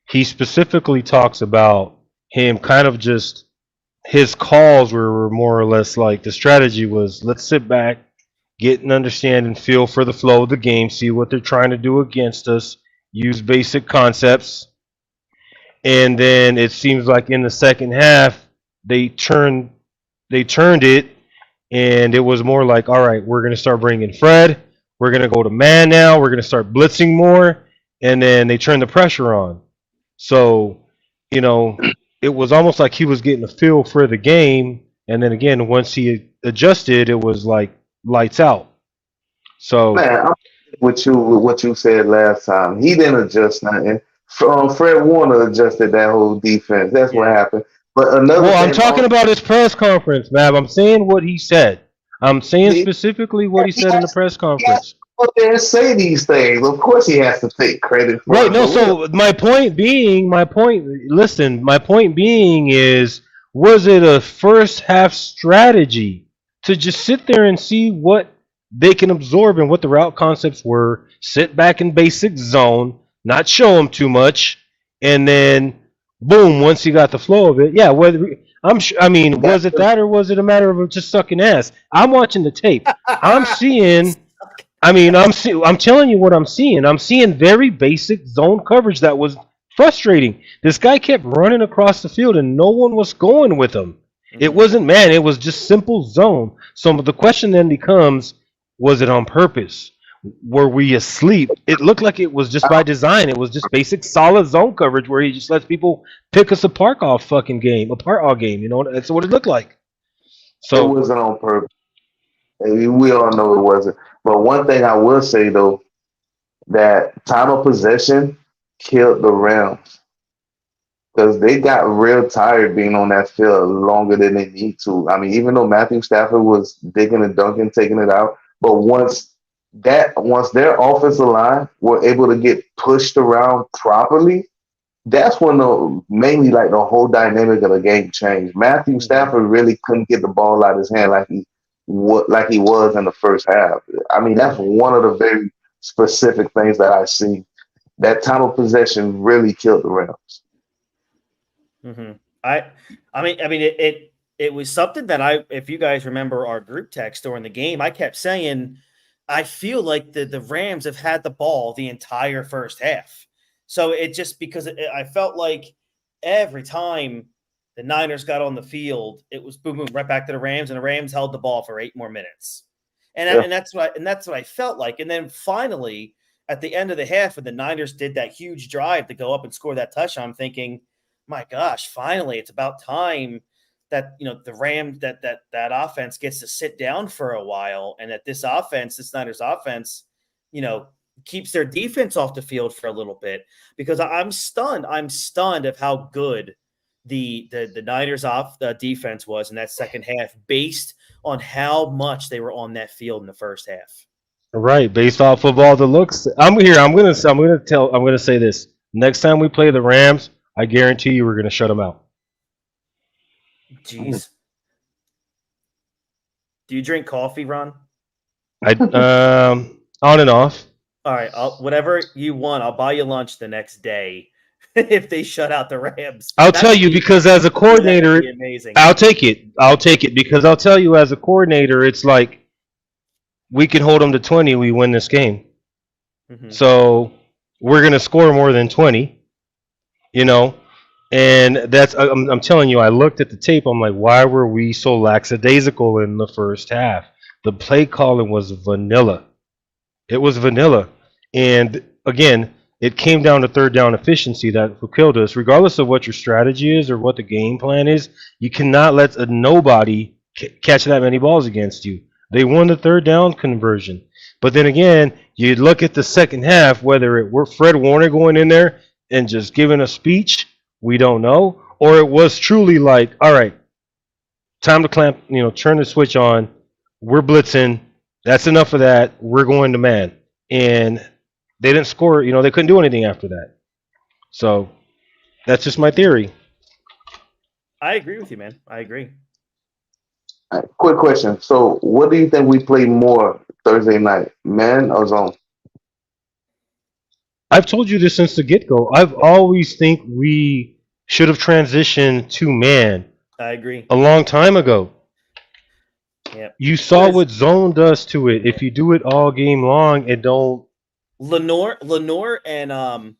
he specifically talks about him kind of just his calls were more or less like the strategy was, let's sit back, get an understanding, feel for the flow of the game, see what they're trying to do against us, use basic concepts. And then it seems like in the second half, they turned it, and it was more like, all right, we're going to start bringing Fred. We're going to go to man now. We're going to start blitzing more. And then they turned the pressure on. So, it was almost like he was getting a feel for the game. And then again, once he adjusted, it was like lights out. So, man, I'm with what you said last time. He didn't adjust nothing. Fred Warner adjusted that whole defense. That's what happened. But another Well, thing, I'm talking about his press conference, Mav. I'm saying what he said. I'm saying specifically what he said in the press he has conference. to go there and say these things. Of course, he has to take credit for Right. it. No. But So my point being is, was it a first half strategy to just sit there and see what they can absorb and what the route concepts were, sit back in basic zone, not show them too much, and then boom, once you got the flow of it, yeah. I mean, was it that or was it a matter of just sucking ass? I'm watching the tape. I'm seeing. I'm telling you what I'm seeing. I'm seeing very basic zone coverage that was frustrating. This guy kept running across the field and no one was going with him. It wasn't man, it was just simple zone. So the question then becomes, was it on purpose? Were we asleep? It looked like it was just by design. It was just basic solid zone coverage where he just lets people pick us apart all game, you know, that's what it looked like. it So wasn't on purpose. We all know it wasn't. But one thing I will say though, that time of possession killed the Rams because they got real tired being on that field longer than they need to. I mean, even though Matthew Stafford was digging and dunking, taking it out, but once their offensive line were able to get pushed around properly, that's when mainly like the whole dynamic of the game changed. Matthew Stafford really couldn't get the ball out of his hand like he was in the first half. I mean, that's one of the very specific things that I see. That time of possession really killed the Rams. I mean, it was something that if you guys remember our group text during the game, I kept saying, I feel like the Rams have had the ball the entire first half. So it just because I felt like every time the Niners got on the field, it was boom, boom, right back to the Rams, and the Rams held the ball for 8 more minutes. And that's what I felt like. And then finally, at the end of the half, when the Niners did that huge drive to go up and score that touchdown, I'm thinking, my gosh, finally, it's about time that the Rams that offense gets to sit down for a while, and that this Niners offense, keeps their defense off the field for a little bit, because I'm stunned. I'm stunned of how good the Niners defense was in that second half, based on how much they were on that field in the first half. right, based off of all the looks. I'm gonna say this. Next time we play the Rams, I guarantee you we're gonna shut them out. Jeez. Do you drink coffee, Ron? On and off. All right, whatever you want, I'll buy you lunch the next day if they shut out the Rams. I'll tell you, because as a coordinator, amazing. I'll take it because I'll tell you, as a coordinator, it's like we can hold them to 20, we win this game. Mm-hmm. So we're gonna score more than 20, and that's I'm telling you. I looked at the tape. I'm like, why were we so lackadaisical in the first half? The play calling was vanilla. It was vanilla. And again, it came down to third down efficiency that killed us. Regardless of what your strategy is or what the game plan is, you cannot let nobody catch that many balls against you. They won the third down conversion. But then again, you look at the second half, whether it were Fred Warner going in there and just giving a speech, we don't know, or it was truly like, all right, time to turn the switch on. We're blitzing. That's enough of that. We're going to man. And they didn't score. They couldn't do anything after that. So that's just my theory. I agree with you, man. I agree. Quick question. So what do you think we play more Thursday night, man or zone? I've told you this since the get-go. I've always think we should have transitioned to man. I agree. A long time ago. Yeah. You saw what zone does to it. If you do it all game long, it don't. Lenore and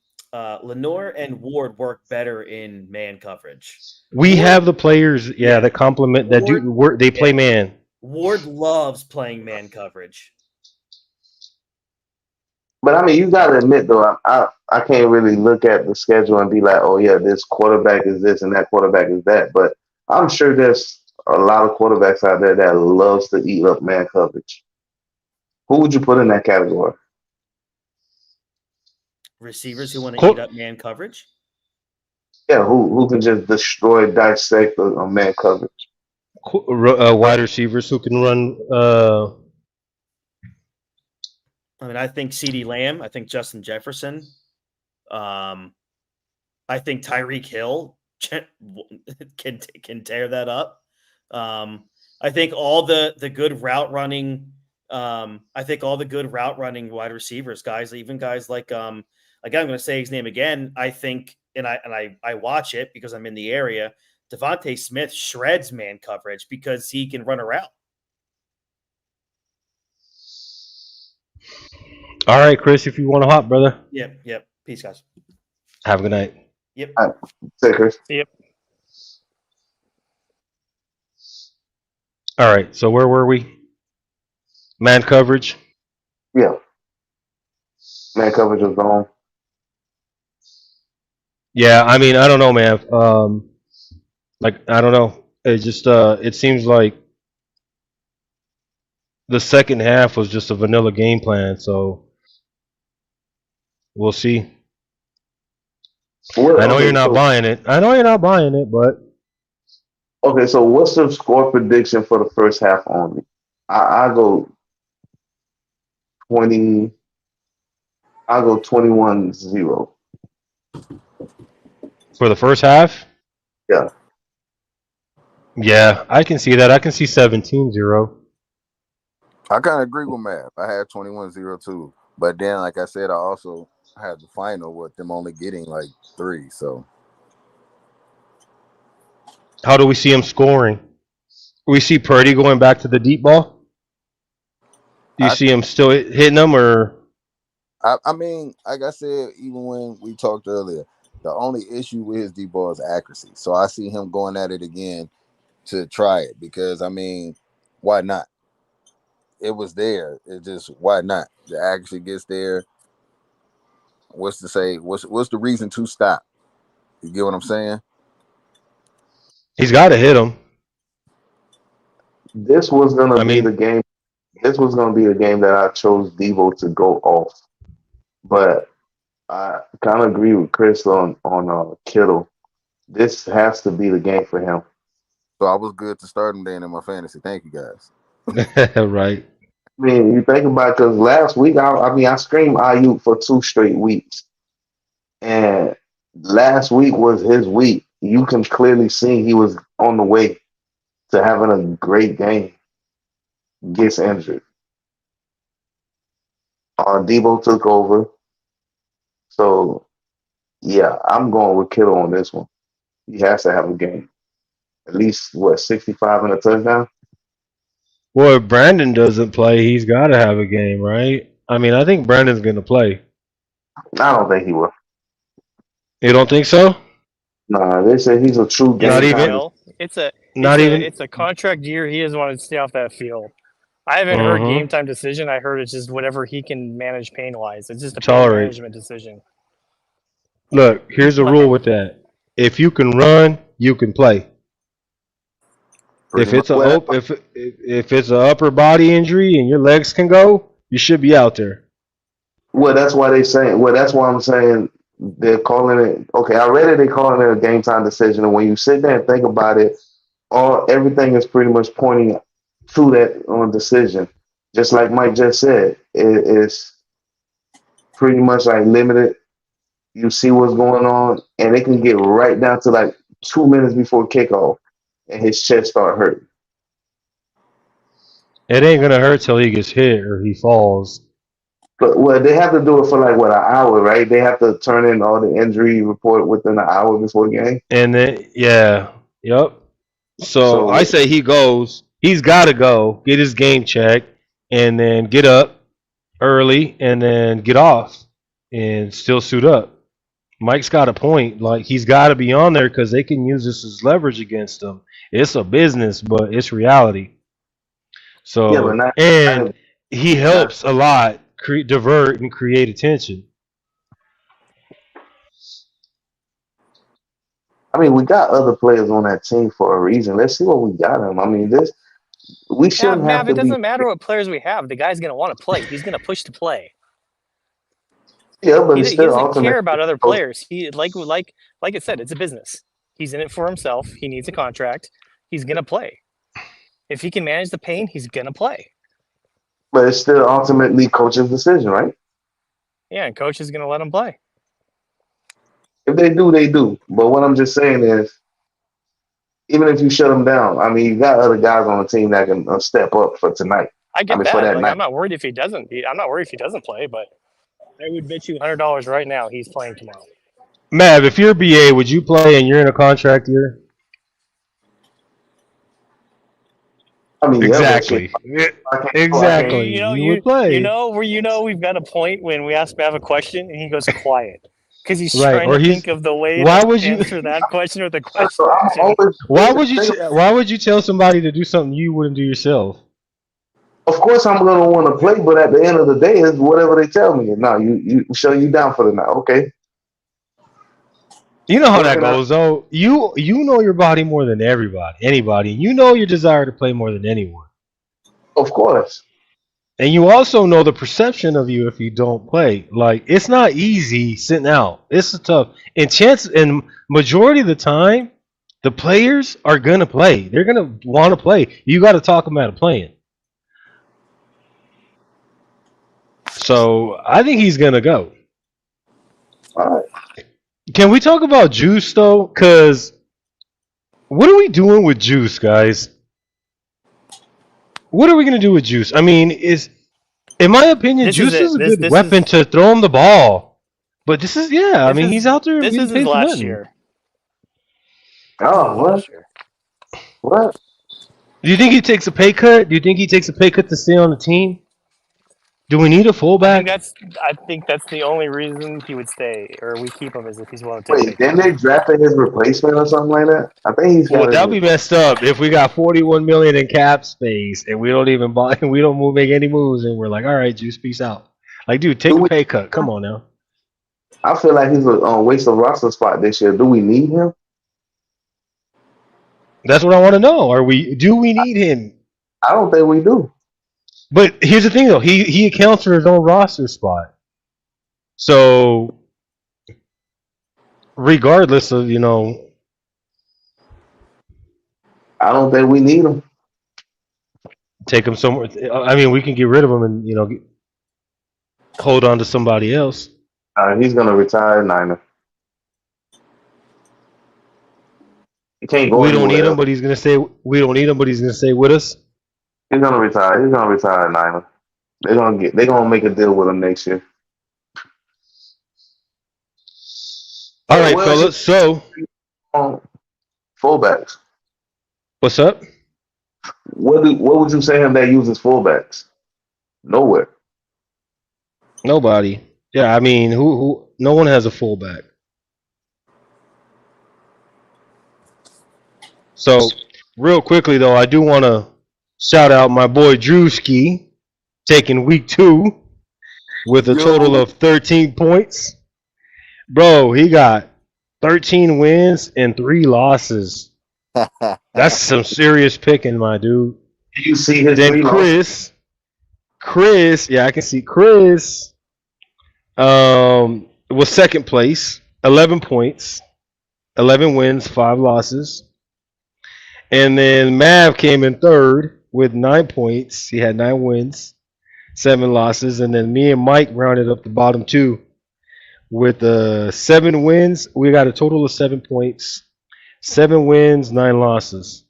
Ward work better in man coverage. We have the players, that complement that do work. They play man. Ward loves playing man coverage. But I mean, you got to admit though, I can't really look at the schedule and be like, oh yeah, this quarterback is this and that quarterback is that. But I'm sure there's a lot of quarterbacks out there that loves to eat up man coverage. Who would you put in that category? Receivers who want to Cool. eat up man coverage. Yeah, who can just destroy, dissect a man coverage. Wide receivers who can run. I mean, I think CeeDee Lamb. I think Justin Jefferson. I think Tyreek Hill can tear that up. I think all the good route running. I think all the good route running wide receivers, guys, even guys like I'm going to say his name again. I think, and I watch it because I'm in the area. Devontae Smith shreds man coverage because he can run a route. All right, Chris, if you want to hop, brother. Yep. Peace, guys. Have a good night. Yep. Say, Chris. Yep. All right, so where were we? Man coverage. Yeah. Man coverage is gone. Yeah, I mean, I don't know, man. I don't know. It just it seems like the second half was just a vanilla game plan, so we'll see. I know you're not buying it. But Okay, so what's the score prediction for the first half only? I go 20. I'll go 21-0. for the first half, Yeah. yeah, I can see that. I can see 17-0. I kind of agree with Matt. I had 21-0 too. But then, like I said, I also had the final with them only getting like 3. So How do we see him scoring? We see Purdy going back to the deep ball. Do you see him still hitting them, or? I mean, like I said, even when we talked earlier, the only issue with his deep ball is accuracy. So I see him going at it again to try it because, I mean, why not? It was there. It just, why not? The accuracy gets there. What's to say? What's the reason to stop? You get what I'm saying? He's got to hit him. This was gonna be the game. This was gonna be the game that I chose Devo to go off, but I kind of agree with Chris on Kittle. This has to be the game for him. So I was good to start him then in my fantasy. Thank you guys. Right. I mean, you think about it, because last week, I screamed Ayuk for 2 straight weeks. And last week was his week. You can clearly see he was on the way to having a great game. Gets injured. Debo took over. So, yeah, I'm going with Kittle on this one. He has to have a game. At least, 65 and a touchdown? Well, if Brandon doesn't play, he's got to have a game, right? I mean, I think Brandon's going to play. I don't think he will. You don't think so? Nah, they say he's a true game. Not even. It's a contract year. He doesn't want to stay off that field. I haven't heard game time decision. I heard it's just whatever he can manage pain wise. It's just a pain management decision. Look, here's the rule with that. If you can run, you can play. If it's an upper body injury and your legs can go, you should be out there. Well, that's why they saying. Well, that's why I'm saying they're calling it. Okay, I read it. They're calling it a game time decision. And when you sit there and think about it, everything is pretty much pointing to that decision. Just like Mike just said, it's pretty much like limited. You see what's going on, and it can get right down to like 2 minutes before kickoff, and his chest start hurting. It ain't gonna hurt till he gets hit or he falls. But they have to do it for like an hour, right? They have to turn in all the injury report within an hour before the game. And then yep. So I say he goes. He's got to go get his game checked, and then get up early, and then get off, and still suit up. Mike's got a point. Like, he's got to be on there because they can use this as leverage against him. It's a business, but it's reality. So he helps a lot divert and create attention. I mean, we got other players on that team for a reason. Let's see what we got him. I mean, we shouldn't have to. It doesn't matter what players we have. The guy's going to want to play. He's going to push to play. Yeah, but He, it's he still doesn't ultimately care about other players. He like I said, it's a business. He's in it for himself. He needs a contract. He's gonna play. If he can manage the pain, he's gonna play. but it's still ultimately coach's decision, right? Yeah, and coach is gonna let him play. If they do, they do. But what I'm just saying is, even if you shut them down, I mean, you got other guys on the team that can step up for tonight. I get I mean, that. for that Like, night. I'm not worried if he doesn't. I'm not worried if he doesn't play. But I would bet you $100 right now he's playing tomorrow. Mav, if you're BA, would you play and you're in a contract year? I mean, yeah, but shit, Exactly. Exactly. You would play. We've got a point when we ask Mav a question and he goes quiet because he's Right, trying or to he's. think of the way Why to would you? answer that question or the So question. I'm always, Why would you tell somebody to do something you wouldn't do yourself? of course, I'm gonna want to play, but at the end of the day, it's whatever they tell me. No, you shut you down for the night. Okay. You know how What that can I- goes, though. You know your body more than anybody. You know your desire to play more than anyone, Of course. and you also know the perception of you if you don't play. Like it's not easy sitting out. It's a tough. And majority of the time, the players are gonna play. They're gonna want to play. You got to talk them out of playing. So I think he's gonna go. All right. Can we talk about Juice though? Cause what are we doing with Juice, guys? What are we gonna do with Juice? I mean, in my opinion, This is Juice it. is a This good this weapon is to throw him the ball. But this is I this mean, is he's out there this getting is his paid for last nothing. year. This is Oh, his what? last year. What? Do you think he takes a pay cut? Do you think he takes a pay cut to stay on the team? Do we need a fullback? I think that's the only reason he would stay or we keep him is if he's willing to take a Wait, pay then cut. they drafted his replacement or something like that? I think he's Well, got that'd be messed up if we got 41 million in cap space and we don't even buy, we don't make any moves, and we're like, all right, Juice, peace out. Like, dude, take a pay cut. Come on now. I feel like he's a waste of roster spot this year. Do we need him? That's what I want to know. Do we need him? I don't think we do. But here's the thing, though. He accounts for his own roster spot. So, regardless of I don't think we need him. take him somewhere. I mean, we can get rid of him and hold on to somebody else. He's gonna retire Niner. He can't go. We don't need anywhere him, else. but he's gonna stay. We don't need him, but he's gonna stay with us. He's gonna retire. He's gonna retire Niner. They're gonna make a deal with him next year. All right, Well, fellas. So, fullbacks. what's up? What would you say him that uses fullbacks? Nowhere. Nobody. Yeah, I mean, who? No one has a fullback. So, real quickly though, I do want to shout out my boy Drewski, taking week 2 with a total of 13 points. Bro, he got 13 wins and 3 losses. That's some serious picking, my dude. Do you see his Then three losses? Chris, yeah, I can see Chris was second place, 11 points, 11 wins, 5 losses. And then Mav came in third with 9 points. He had 9 wins, 7 losses. And then me and Mike rounded up the bottom 2 with 7 wins. We got a total of 7 points, 7 wins, 9 losses.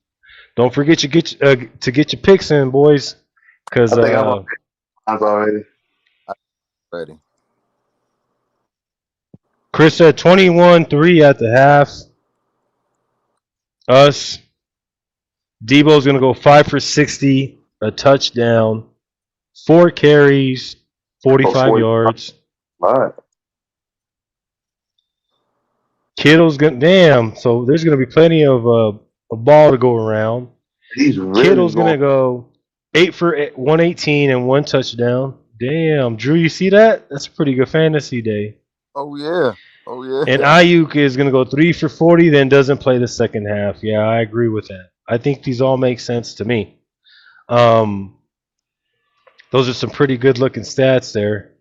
Don't forget to get your picks in, boys, because I think I'm already. Ready. Chris said 21-3 at the half. Us. Debo's going to go 5 for 60, a touchdown, 4 carries, 45 yards. All right. Kittle's going to, damn, so there's going to be plenty of a ball to go around. He's really Kittle's going to go 8 for 118 and 1 touchdown. Damn, Drew, you see that? That's a pretty good fantasy day. Oh yeah. Oh yeah. And Ayuk is going to go 3 for 40, then doesn't play the second half. Yeah, I agree with that. I think these all make sense to me. Those are some pretty good looking stats there.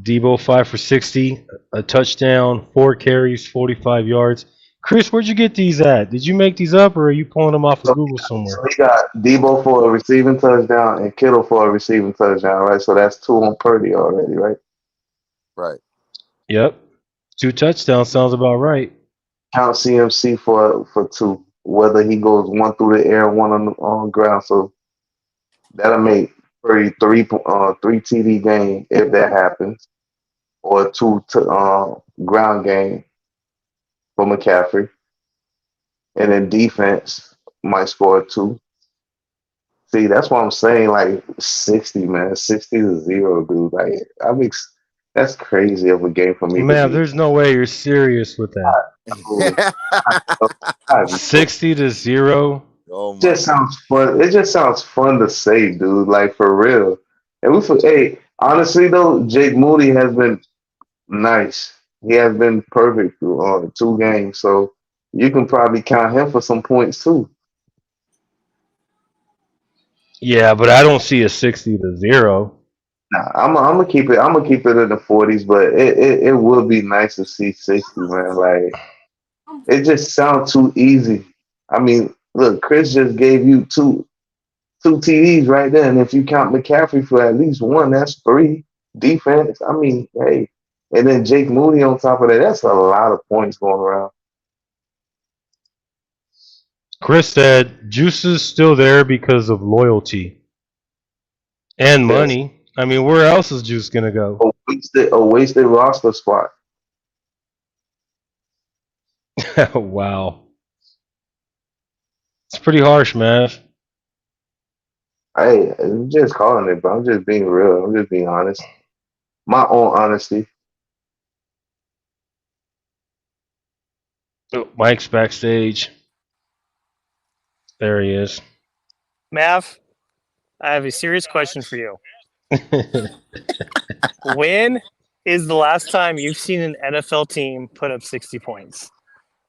Debo 5 for 60, a touchdown, 4 carries, 45 yards. Chris, where'd you get these at? Did you make these up, or are you pulling them off of So, Google so somewhere? he got Debo for a receiving touchdown and Kittle for a receiving touchdown, right? So that's 2 on Purdy already, right? Right. Yep, 2 touchdowns sounds about right. Count CMC for 2. Whether he goes 1 through the air and 1 on ground, so that'll make Purdy 3 TD game if that happens, or 2 ground game for McCaffrey, and then defense might score 2. See, that's what I'm saying. Like 60, man, 60-0, dude. Like that's crazy of a game for me to Man, be. there's no way you're serious with that. It 60-0. Oh my just sounds fun. It just sounds fun to say, dude. Like for real. And hey, honestly though, Jake Moody has been nice. He has been perfect through 2 games, so you can probably count him for some points too. Yeah, but I don't see a 60-0. Nah, I'm gonna keep it. I'm gonna keep it in the 40s, but it would be nice to see 60, man. Like it just sounds too easy. I mean, look, Chris just gave you two TDs right there, and if you count McCaffrey for at least 1, that's 3 defense. I mean, hey, and then Jake Moody on top of that. That's a lot of points going around. Chris said Juice is still there because of loyalty and Yes, money. I mean, where else is Juice gonna go? a wasted roster spot. Wow, it's pretty harsh, man. Hey, I'm just calling it, but I'm just being real. I'm just being honest. My own honesty. Oh, Mike's backstage. There he is. Mav, I have a serious question for you. When is the last time you've seen an NFL team put up 60 points?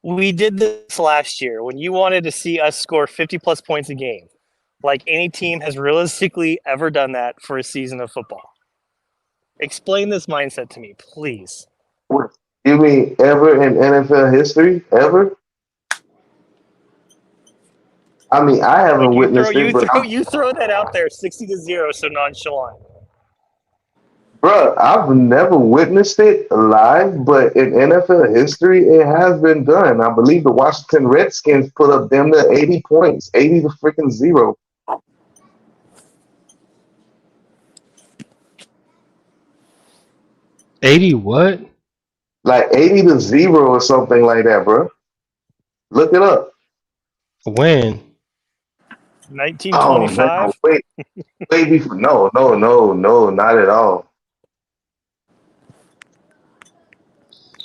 We did this last year when you wanted to see us score 50 plus points a game. Like any team has realistically ever done that for a season of football. Explain this mindset to me, please. What you mean ever in NFL history? Ever? I mean, I Like haven't witnessed it, but you throw that out there 60-0 so nonchalant. bro, I've never witnessed it live. But in NFL history, it has been done. I believe the Washington Redskins put up them to 80 points, 80 to freaking 0, 80 what? like 80 to 0 or something like that, bro. Look it up. When? Oh no, 1925. wait before. No, not at all.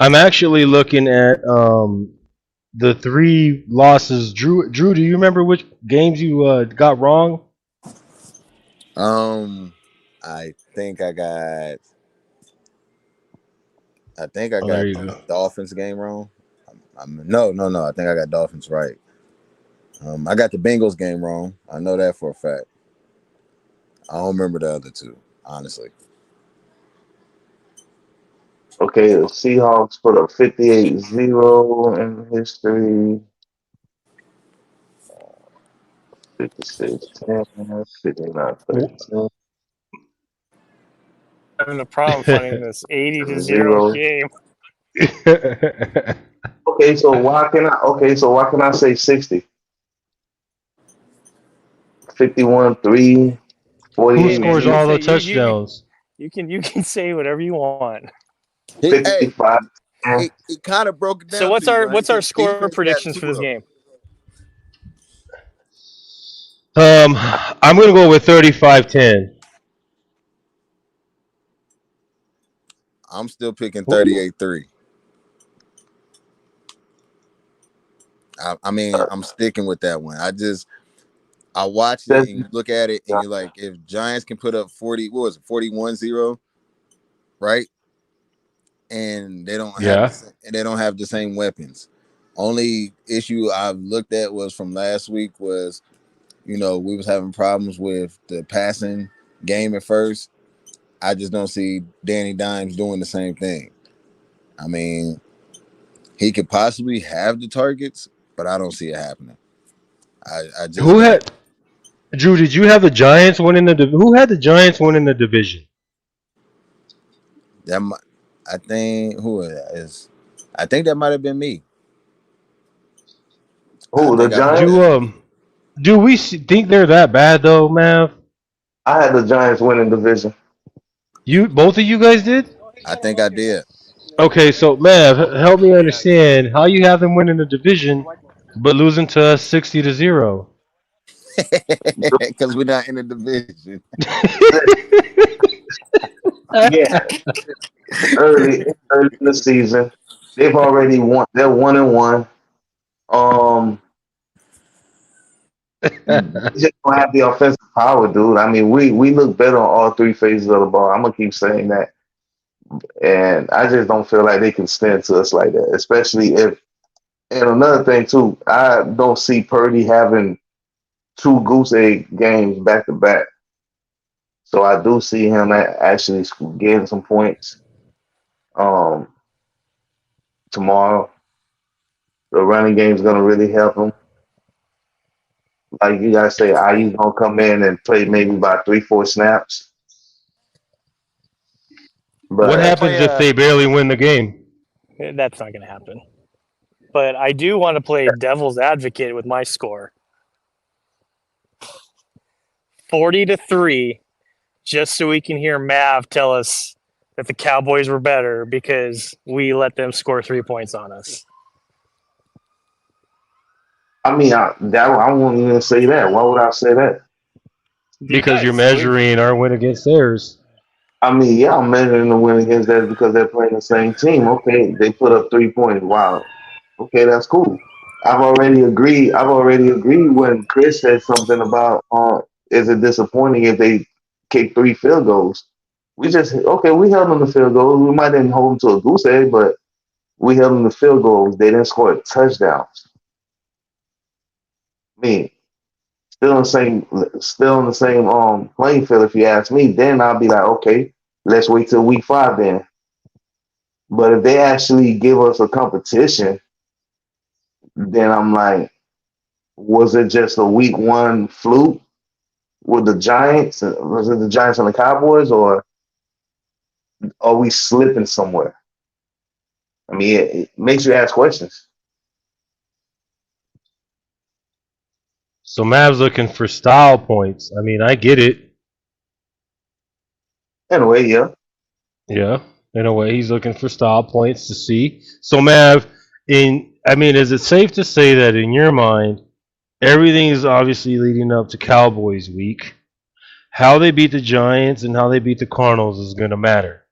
I'm actually looking at the 3 losses. Drew, do you remember which games you got wrong? I think I got. I think I Oh, there got you go. Dolphins game wrong. No. I think I got Dolphins right. I got the Bengals game wrong. I know that for a fact. I don't remember the other 2, honestly. Okay, the Seahawks put up 58-0 in history. 56-10, 59-13, Having a problem finding this 80-0 0. game. Okay, so why can I say 60? 51-3, Who 48 scores You can all say the touchdowns? you can say whatever you want. Hey, 55. it kind of broke it So down to you, right? what's our His score defense got predictions 2 for this of them. game? I'm gonna go with 35-10. I'm still picking 38-3. I mean, I'm sticking with that one. I watched it and you look at it and you're like, if Giants can put up 40, what was it, 41-0, right? And they don't have Yeah. the same weapons. Only issue I've looked at was from last week was, we was having problems with the passing game at first. I just don't see Danny Dimes doing the same thing. I mean, he could possibly have the targets, but I don't see it happening. I just Who don't. had Drew? Did you have the Giants winning the? Who had the Giants winning the division? That mi- I think who is. I think that might have been me. I Who, the think I put Giants? that. Do we think they're that bad though, Mav? I had the Giants winning division. You both of you guys did. I think I did. Okay, so Mav, help me understand how you have them winning the division, but losing to us 60-0. Because we're not in the division. Yeah, early in the season. They've already won. They're 1-1. They just don't have the offensive power, dude. I mean, we look better on all three phases of the ball. I'm gonna keep saying that, and I just don't feel like they can stand to us like that. Especially if, and another thing too, I don't see Purdy having two goose egg games back to back. So I do see him actually getting some points um, tomorrow. The running game is going to really help him. Like you guys say, IU's going to come in and play maybe about 3-4 snaps. What But happens if they barely win the game? That's not going to happen. But I do want to play devil's advocate with my score. 40-3, just so we can hear Mav tell us that the Cowboys were better because we let them score 3 points on us. I mean, I won't even say that. Why would I say that? Because you're measuring our win against theirs. I mean, yeah, I'm measuring the win against that because they're playing the same team. Okay, they put up 3 points. Wow. Okay, that's cool. I've already agreed when Chris said something about is it disappointing if they kick 3 field goals? We held them to field goals. We might didn't hold them to a goose egg, but we held them to field goals. They didn't score touchdowns. I mean, still in the same playing field. If you ask me, then I'll be like, okay, let's wait till week 5 then. But if they actually give us a competition, then I'm like, was it just a week 1 fluke with the Giants? Was it the Giants and the Cowboys, or are we slipping somewhere? I mean, it makes you ask questions. So Mav's looking for style points. I mean, I get it. Anyway, yeah. Yeah, in a way, he's looking for style points to see. So Mav, is it safe to say that in your mind, everything is obviously leading up to Cowboys week? How they beat the Giants and how they beat the Cardinals is going to matter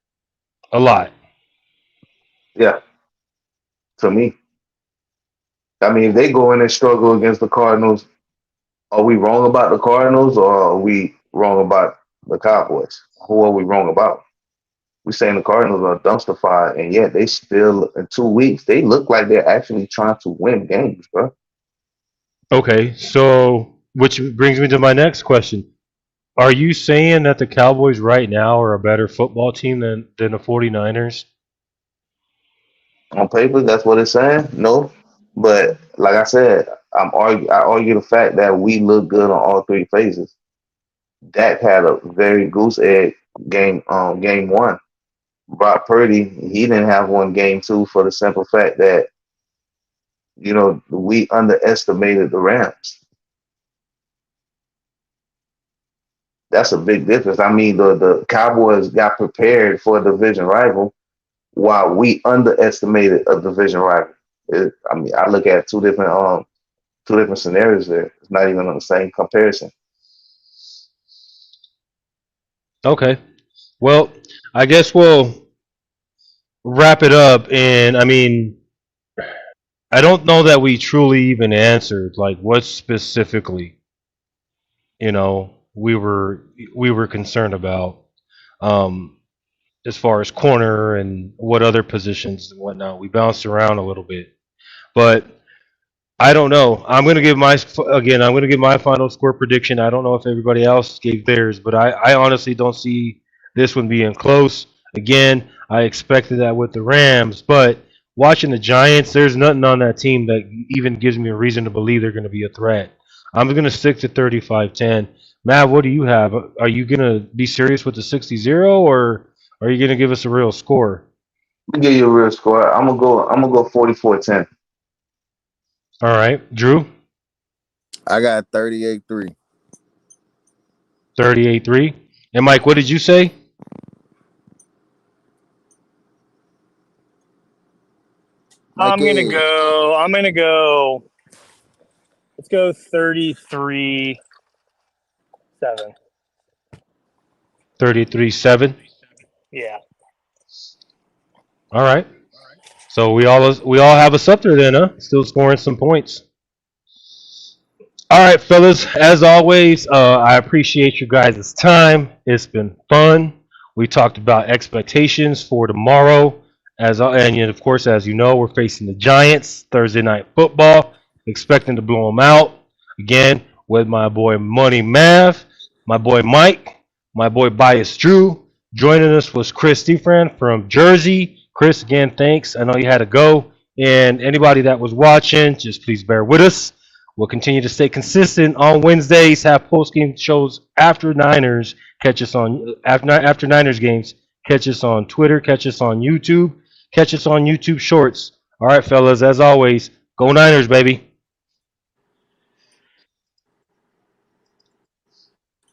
a lot. Yeah, to me. I mean, if they go in and struggle against the Cardinals, are we wrong about the Cardinals or are we wrong about the Cowboys? Who are we wrong about? We're saying the Cardinals are dumpster fire, and yet they still, in 2 weeks, they look like they're actually trying to win games, bro. Okay, so which brings me to my next question. Are you saying that the Cowboys right now are a better football team than the 49ers? On paper, that's what it's saying. No, but like I said, I argue the fact that we look good on all 3 phases. Dak had a very goose egg game. Game 1. Brock Purdy, he didn't have one game 2 for the simple fact that we underestimated the Rams. That's a big difference. I mean, the Cowboys got prepared for a division rival while we underestimated a division rival. I look at two different scenarios there. It's not even on the same comparison. Okay. Well, I guess we'll wrap it up. And I don't know that we truly even answered like what specifically, we were concerned about, as far as corner and what other positions and whatnot. We bounced around a little bit, but I don't know. I'm going to give my final score prediction. I don't know if everybody else gave theirs, but I honestly don't see this one being close. Again, I expected that with the Rams, but watching the Giants, there's nothing on that team that even gives me a reason to believe they're going to be a threat. I'm going to stick to 35-10. Matt, what do you have? Are you going to be serious with the 60-0, or are you going to give us a real score? Let me give you a real score. I'm gonna go 44-10. All right, Drew. I got 38-3. 38-3. And Mike, what did you say? I'm gonna Mikey. go. Let's go 33-7. 33-7. Yeah. All right. So we all have us up there then, huh? Still scoring some points. All right, fellas. As always, I appreciate you guys' time. It's been fun. We talked about expectations for tomorrow, and of course, as you know, we're facing the Giants Thursday Night Football, expecting to blow them out again with my boy Money Mav, my boy Mike, my boy Bias Drew. Joining us was Chris Stefran from Jersey. Chris, again, thanks. I know you had to go, and anybody that was watching, just please bear with us. We'll continue to stay consistent on Wednesdays, have post-game shows after Niners. Catch us on after Niners games. Catch us on Twitter. Catch us on YouTube. Catch us on YouTube Shorts. All right, fellas, as always, go Niners, baby.